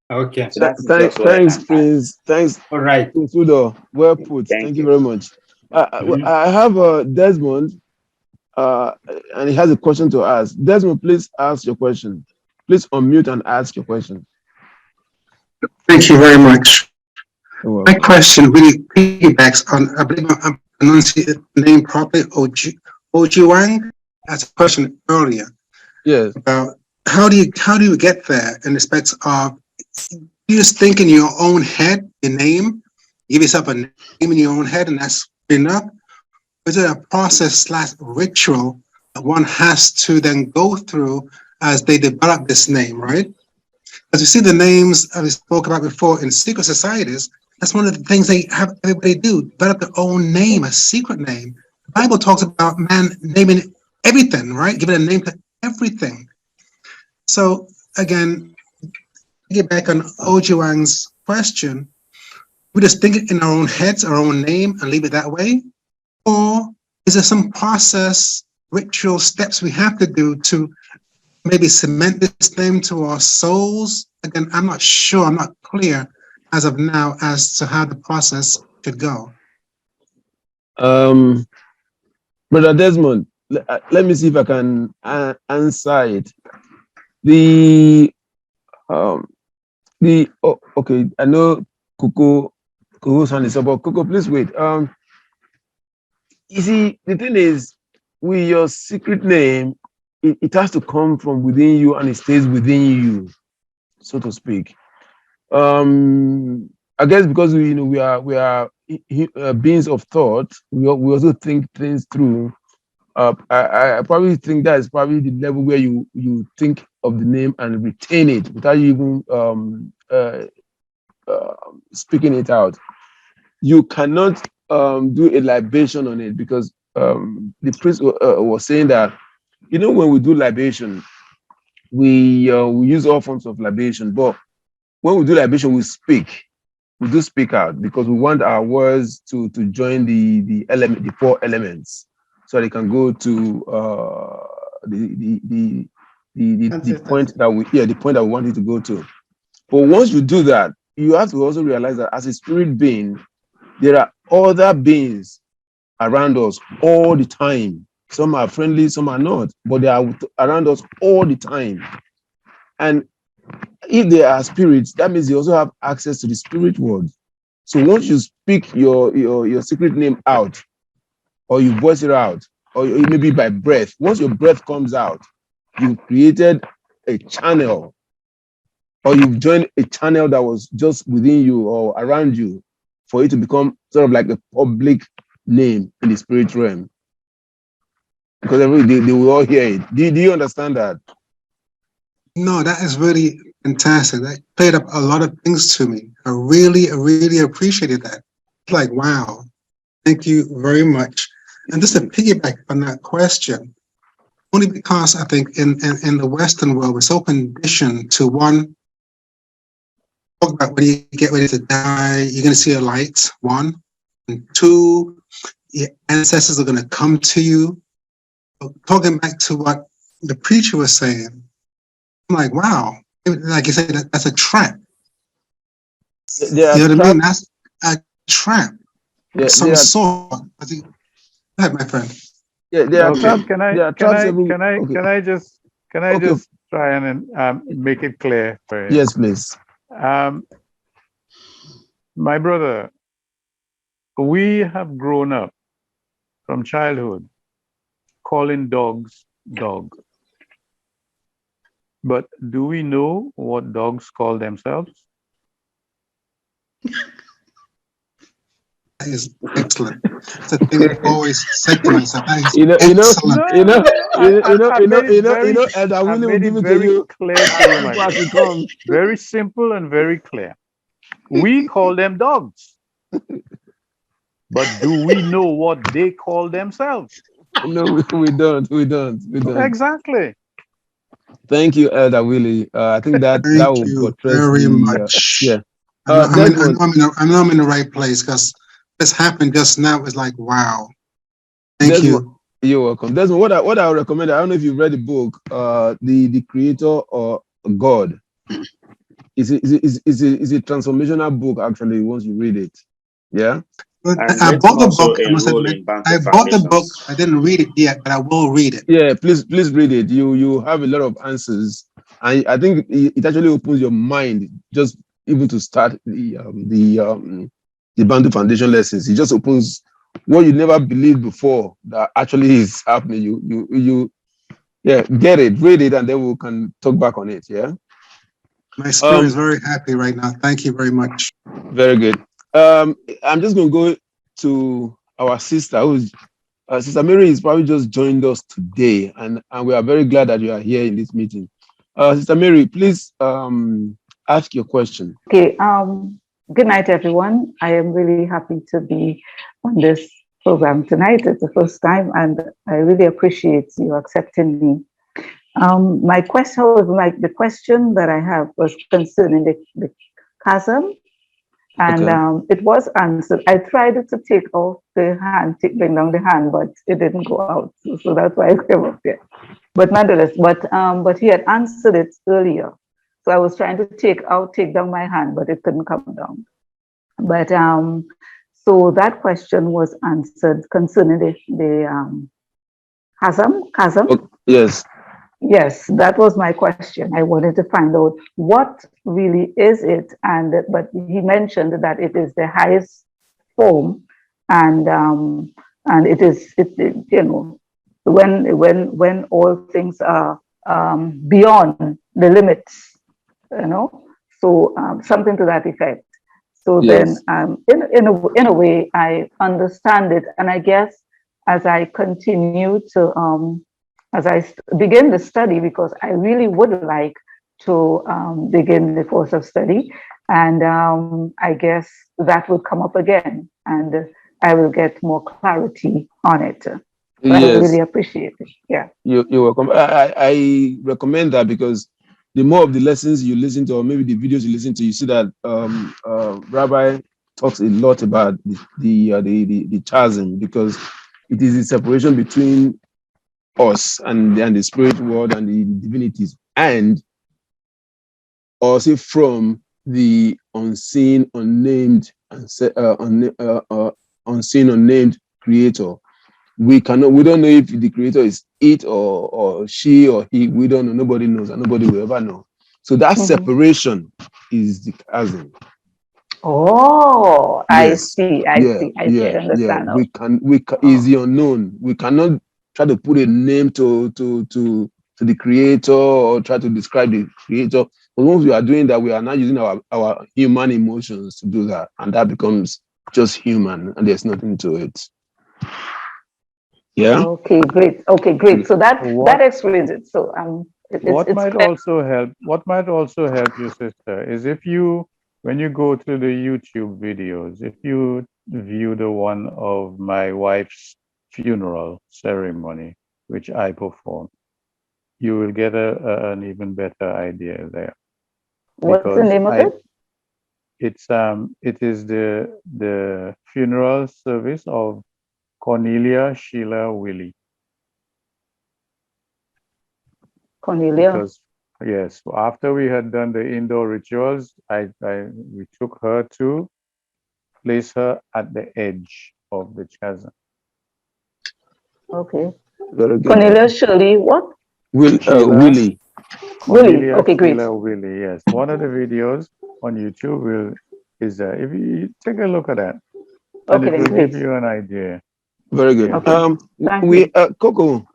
Okay. So thanks, Prince. Thanks. All right. Tudo. Well put. Thank you very much. I have Desmond, and he has a question to ask. Desmond, please ask your question. Please unmute and ask your question. Thank you very much. My question really piggybacks on, I believe I'm pronouncing the name properly, Ojiwang, as a question earlier. Yes. About how do you get there in respects of you just think in your own head, your name, give yourself a name in your own head, and that's enough? Is it a process/ritual that one has to then go through as they develop this name, right? As you see the names we spoke about before in secret societies, that's one of the things they have everybody do, develop their own name, a secret name. The Bible talks about man naming everything, right? Giving a name to everything. So again, to get back on Ojiwang's question, We just think it in our own heads, our own name, and leave it that way? Or is there some process, ritual steps we have to do to maybe cement this name to our souls? Again, I'm not sure, I'm not clear as of now as to how the process should go. Brother Desmond, let me see if I can answer it. Okay, I know Coco's hand is up, but Coco, please wait. You see, the thing is, with your secret name, it has to come from within you and it stays within you, so to speak. I guess because we are beings of thought, we also think things through. I probably think that is probably the level where you think of the name and retain it without you even speaking it out. You cannot do a libation on it because the priest was saying that, when we do libation, we use all forms of libation, but when we do libation, we do speak out because we want our words to join the four elements, so they can go to the point that we want it to go to. But once you do that, you have to also realize that as a spirit being, there are other beings around us all the time. Some are friendly, some are not, but they are around us all the time. And if they are spirits, that means they also have access to the spirit world. So once you speak your secret name out, or you voice it out, or maybe by breath, once your breath comes out, you've created a channel, or you've joined a channel that was just within you or around you for it to become sort of like a public name in the spirit realm. Because they will all hear it. Do you understand that? No, that is really fantastic. That played up a lot of things to me. I really appreciated that. Like, wow, thank you very much. And just to piggyback on that question, only because I think in the Western world, we're so conditioned to one, talk about when you get ready to die, you're going to see a light, one. And two, your ancestors are going to come to you. Talking back to what the preacher was saying, I'm like, wow, like you said, that's a trap. You know what I mean? That's a trap. Some sort. Go ahead, my friend. Yeah, there are traps. Can I just try and make it clear for you? Yes, please. My brother, we have grown up from childhood calling dogs dog. But do we know what dogs call themselves? That is excellent. It's a thing I always said to myself. That is and I will give it to you clear to you, very simple and very clear. We call them dogs. But do we know what they call themselves? No, we don't. Exactly. Thank you, Elder Willie. I think that will portray very much. Yeah. I'm in the right place because this happened just now. It's like, wow. Thank you. You're welcome. Desmond, what I would recommend, I don't know if you've read the book, the Creator or God. It's a transformational book, actually, once you read it. Yeah. I bought the book. I bought the book. I didn't read it yet, but I will read it. Yeah, please read it. You have a lot of answers, and I think it actually opens your mind just even to start the Bantu Foundation lessons. It just opens what you never believed before that actually is happening. You get it, read it, and then we can talk back on it. Yeah. My spirit is very happy right now. Thank you very much. Very good. I'm just going to go to our sister, who's Sister Mary is probably just joined us today, and we are very glad that you are here in this meeting. Sister Mary, please ask your question. Okay. Good night, everyone. I am really happy to be on this program tonight. It's the first time, and I really appreciate you accepting me. My question, the question that I have was concerning the chasm And Okay. it was answered. I tried to take off the hand, bring down the hand, but it didn't go out. So that's why I came up here. But nonetheless, but he had answered it earlier. So I was trying to take down my hand, but it couldn't come down. But so that question was answered concerning the chasm. Oh, yes. Yes, that was my question. I wanted to find out what really is it, but he mentioned that it is the highest form, and you know, when all things are beyond the limits, you know, so something to that effect. So then, Yes. in a way, I understand it, and I guess as I continue to as I begin the study, because I really would like to begin the course of study, and I guess that will come up again, and I will get more clarity on it. So I Yes. really appreciate it. Yeah. You're welcome. I recommend that because the more of the lessons you listen to, or maybe the videos you listen to, you see that Rabbi talks a lot about the chasm, because it is the separation between us and the spirit world and the divinities, and also from the unseen, unnamed, unseen, unnamed creator. We don't know if the creator is it or she or he. We don't know. Nobody knows, and nobody will ever know. So that separation is the chasm. Oh, I Yes. see. I see. I understand now. Is the unknown. We cannot try to put a name to the creator or try to describe the creator. But once we are doing that, we are not using our human emotions to do that, and that becomes just human, and there's nothing to it. Yeah. Okay, great. Okay, great. So that What explains it. So what it's might clear. also help, you, sister, is if you, when you go to the YouTube videos, if you view the one of my wife's funeral ceremony, which I performed, you will get an even better idea there. What's the name of it? It is the funeral service of Cornelia Sheila Willie. Cornelia. Because yes, after we had done the indoor rituals, we took her to place her at the edge of the chasm. Okay. Very good. Cornelia Shirley, what? Willie. Willie. Okay, great. Sheila Willie, yes. One of the videos on YouTube is there. If you take a look at that, and Okay, it will great. give you an idea. Very good. Yeah. Okay. Coco,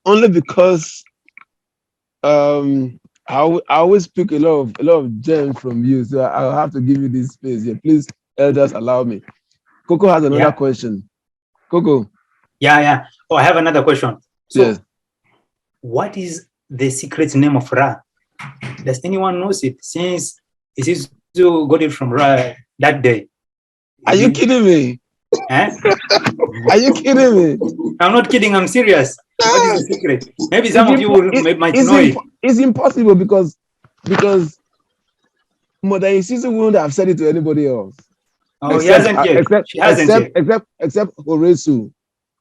only because I always pick a lot of gems from you, so I'll have to give you this space here. Please, elders, allow me. Coco has another question. Coco. Yeah. Oh, I have another question. So, yes. What is the secret name of Ra? Does anyone knows it? Since it is you got it from Ra that day. Are you kidding me? Eh? Are you kidding me? I'm not kidding. I'm serious. What is the secret? Maybe some of you might know it. It's impossible because Mother Isisu wouldn't have said it to anybody else. Oh, he hasn't yet. She hasn't yet. Except Horesu,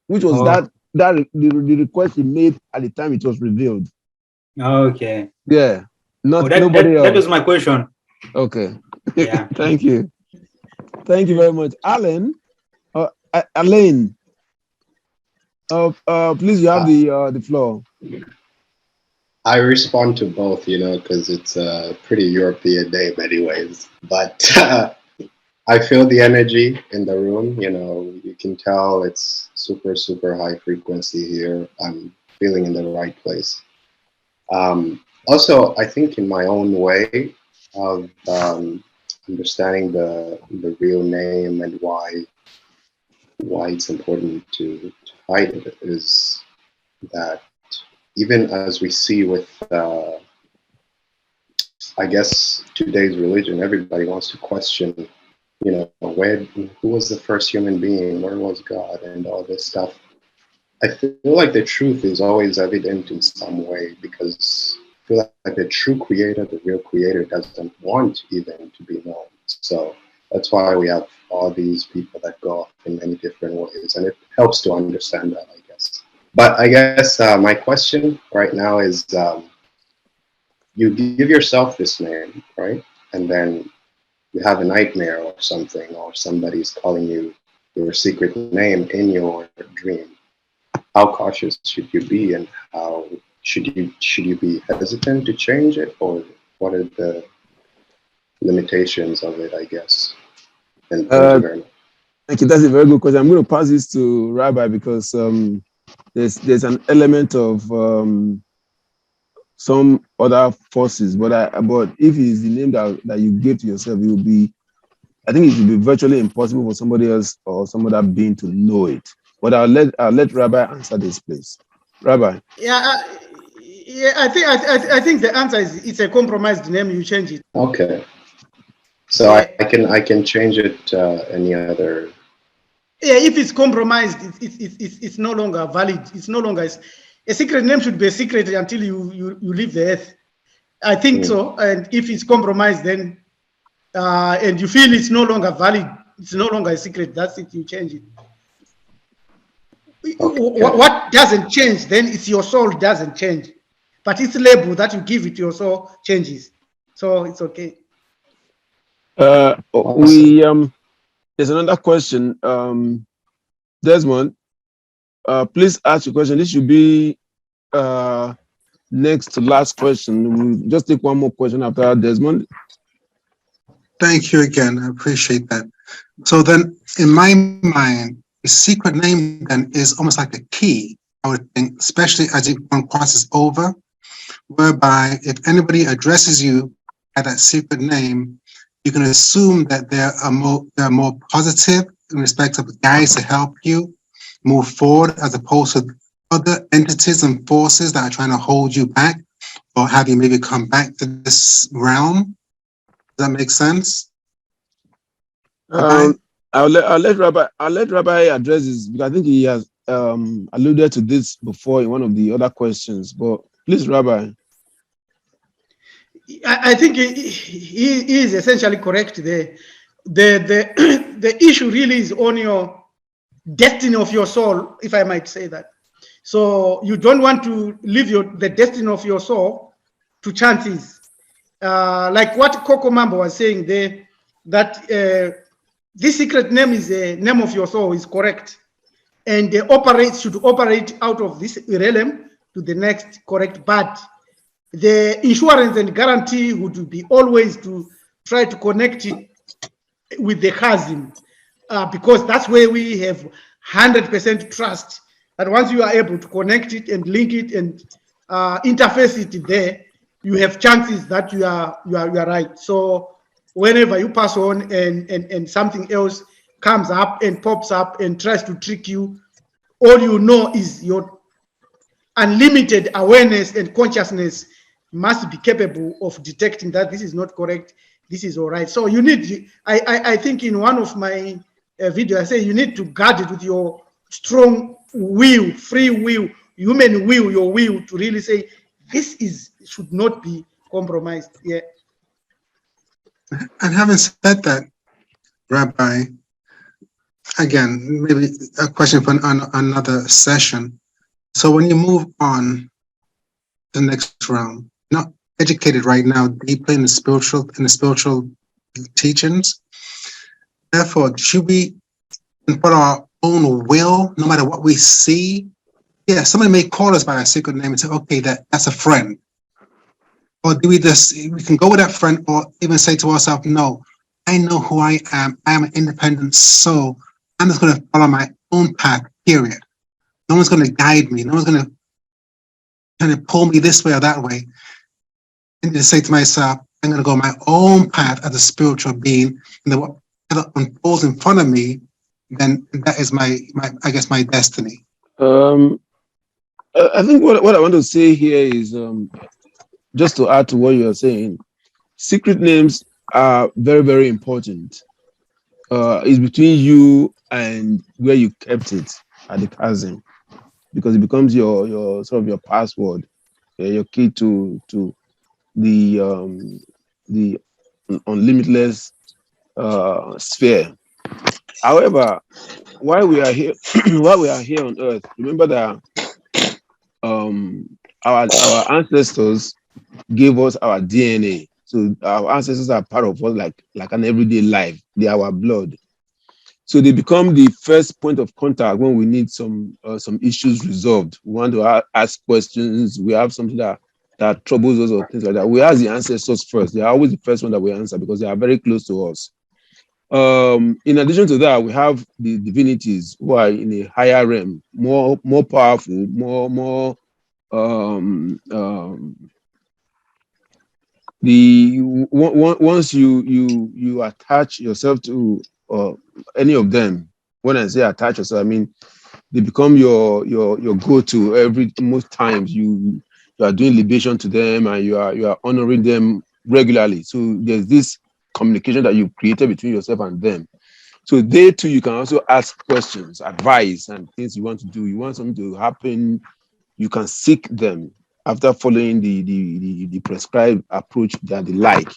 which was the request he made at the time it was revealed. Okay. Yeah. Nobody else. That was my question. Okay. Yeah. Thank you. Thank you very much. Alan. Elaine. Please, you have the floor. I respond to both, because it's a pretty European name anyways. But I feel the energy in the room, you can tell it's super, super high frequency here. I'm feeling in the right place. Also, I think in my own way of understanding the real name and why it's important to hide it is that even as we see with, I guess, today's religion, everybody wants to question, who was the first human being? Where was God? And all this stuff. I feel like the truth is always evident in some way because I feel like the true creator, the real creator, doesn't want even to be known. So that's why we have all these people that go in many different ways, and it helps to understand that, I guess. But I guess my question right now is, you give yourself this name, right? And then you have a nightmare or something, or somebody's calling you your secret name in your dream. How cautious should you be, and how should you be hesitant to change it, or what are the limitations of it, I guess? And thank you very much. Thank you. That's a very good question. I'm going to pass this to Rabbi because there's an element of some other forces, but if it's the name that you give to yourself, it will be, I think it will be virtually impossible for somebody else or some other being to know it. But I'll let Rabbi answer this, please. Rabbi. Yeah, I think the answer is it's a compromised name. You change it. Okay. So I can change it any other. Yeah, if it's compromised, it's no longer valid. It's no longer a secret name should be a secret until you leave the earth. I think so. And if it's compromised, then and you feel it's no longer valid, it's no longer a secret. That's it. You change it. Okay. What doesn't change? Then it's your soul doesn't change, but it's label that you give it to your soul changes. So it's okay. There's another question. Desmond, please ask your question. This should be next to last question. We'll just take one more question after Desmond. Thank you again. I appreciate that. So then, in my mind, the secret name then is almost like a key, I would think, especially as one crosses over, whereby if anybody addresses you by that secret name, you can assume that they're more positive in respect of guides to help you move forward, as opposed to other entities and forces that are trying to hold you back or have you maybe come back to this realm. Does that make sense? I'll let Rabbi address this, because I think he has alluded to this before in one of the other questions. But please, Rabbi. I think he is essentially correct there. The issue really is on your destiny of your soul, if I might say that. So you don't want to leave the destiny of your soul to chances. Like what Coco Mambo was saying there, that this secret name is a name of your soul is correct. And they should operate out of this realm to the next correct. But the insurance and guarantee would be always to try to connect it with the chasm, because that's where we have 100% trust that once you are able to connect it and link it and interface it there, you have chances that you are right. So whenever you pass on and something else comes up and pops up and tries to trick you, all you know is your unlimited awareness and consciousness must be capable of detecting that this is not correct, this is all right. So you need, I think in one of my videos, I say you need to guard it with your strong will, free will, human will, your will to really say, this should not be compromised. Yeah. And having said that, Rabbi, again, maybe a question for another session. So when you move on to the next round, not educated right now deeply in the spiritual teachings. Therefore, should we put our own will, no matter what we see? Yeah, somebody may call us by a secret name and say, okay, that's a friend. Or do we can go with that friend, or even say to ourselves, no, I know who I am. I am an independent soul. I'm just going to follow my own path, period. No one's going to guide me. No one's going to kind of pull me this way or that way. And to say to myself, I'm going to go my own path as a spiritual being, and then whatever unfolds in front of me, then that is my destiny. I think what I want to say here is, just to add to what you are saying, secret names are very, very important. It's between you and where you kept it at the chasm, because it becomes your sort of your password, your key to the unlimitless sphere. However, while we are here, while we are here on Earth, remember that our ancestors gave us our DNA. So our ancestors are part of us, like an everyday life. They are our blood. So they become the first point of contact when we need some issues resolved. We want to ask questions. We have something that troubles us or things like that. We ask the ancestors first. They are always the first one that we answer because they are very close to us. In addition to that, we have the divinities who are in a higher realm, more powerful, more once you attach yourself to any of them. When I say attach yourself, I mean they become your go-to. Most times you are doing libation to them and you are honoring them regularly. So there's this communication that you've created between yourself and them. So they too, you can also ask questions, advice, and things you want to do. You want something to happen, you can seek them after following the prescribed approach that they like,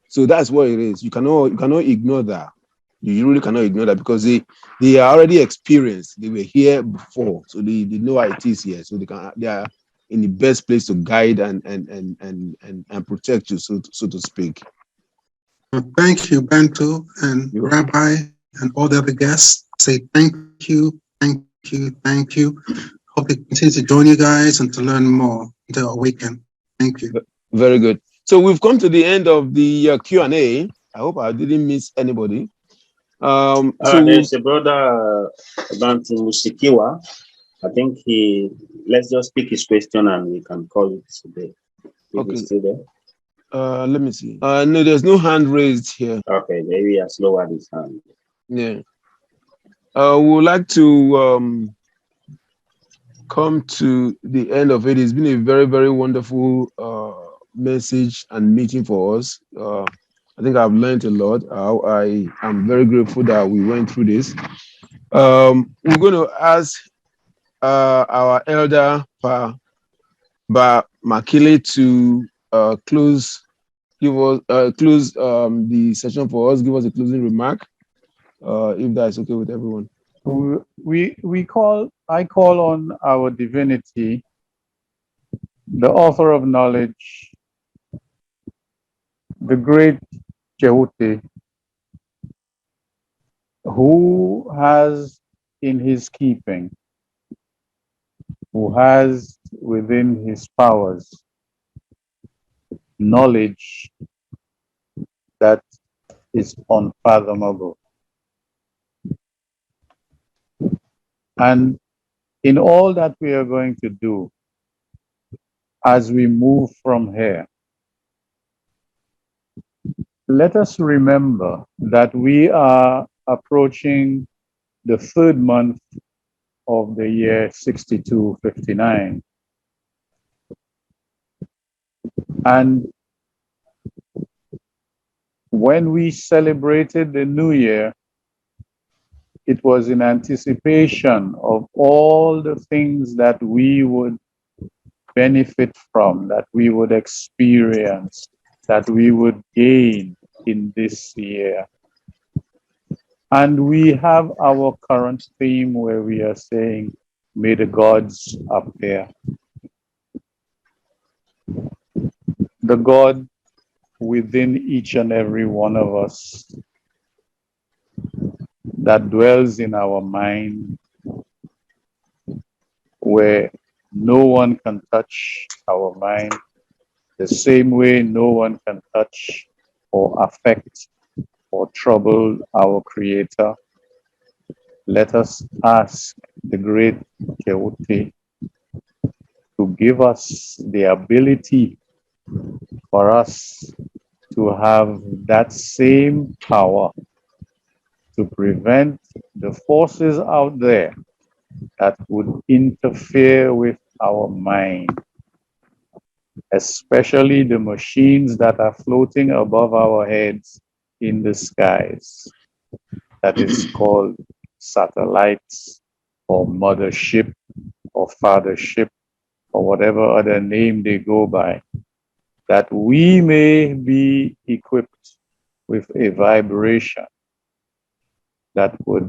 So that's what it is. You cannot ignore that. You really cannot ignore that because they are already experienced. They were here before, so they know how it is here. So they are in the best place to guide and protect you, so to speak. Thank you, Bantu and Rabbi and all the other guests. Say thank you. Hope they continue to join you guys and to learn more, to awaken. Thank you. Very good. So we've come to the end of the Q&A. I hope I didn't miss anybody. There's a brother, Bantu Musikiwa. I think let's just pick his question and we can call it today. Okay. Still there? Let me see. No, there's no hand raised here. Okay, maybe I lowered his hand. Yeah. We would like to come to the end of it. It's been a very, very wonderful message and meeting for us. I think I've learned a lot. I am very grateful that we went through this. We're going to ask our elder, Pa Makile, to close the session for us. Give us a closing remark, if that is okay with everyone. I call on our divinity, the author of knowledge, the great Jehuti, who has in his keeping, who has within his powers knowledge that is unfathomable. And in all that we are going to do, as we move from here, let us remember that we are approaching the third month of the year 6259. And when we celebrated the new year, it was in anticipation of all the things that we would benefit from, that we would experience, that we would gain in this year. And we have our current theme where we are saying, may the gods appear. The God within each and every one of us that dwells in our mind, where no one can touch our mind, the same way no one can touch or affect or trouble our Creator. Let us ask the great Jehuti to give us the ability for us to have that same power to prevent the forces out there that would interfere with our mind, especially the machines that are floating above our heads in the skies. That is called satellites or mothership or fathership or whatever other name they go by, that we may be equipped with a vibration that would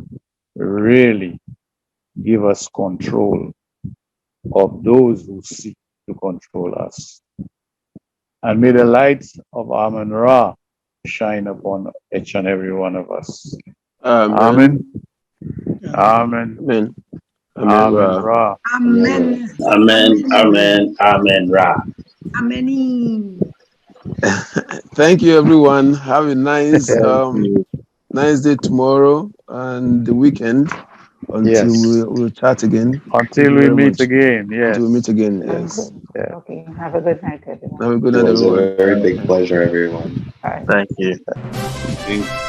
really give us control of those who seek to control us. And may the light of Amun-Ra shine upon each and every one of us. Amen. Amen. Amen. Amun-Ra. Amen. Amen. Amen. Amen. Ra. Amen. Thank you, everyone. Have a nice nice day tomorrow and the weekend until we'll chat again. Until we meet again. Yes. Until we meet again. Yes. Yeah. Okay. Have a good night, everyone. Have a good It night, was everyone. a very big pleasure, everyone. Bye. Thank you.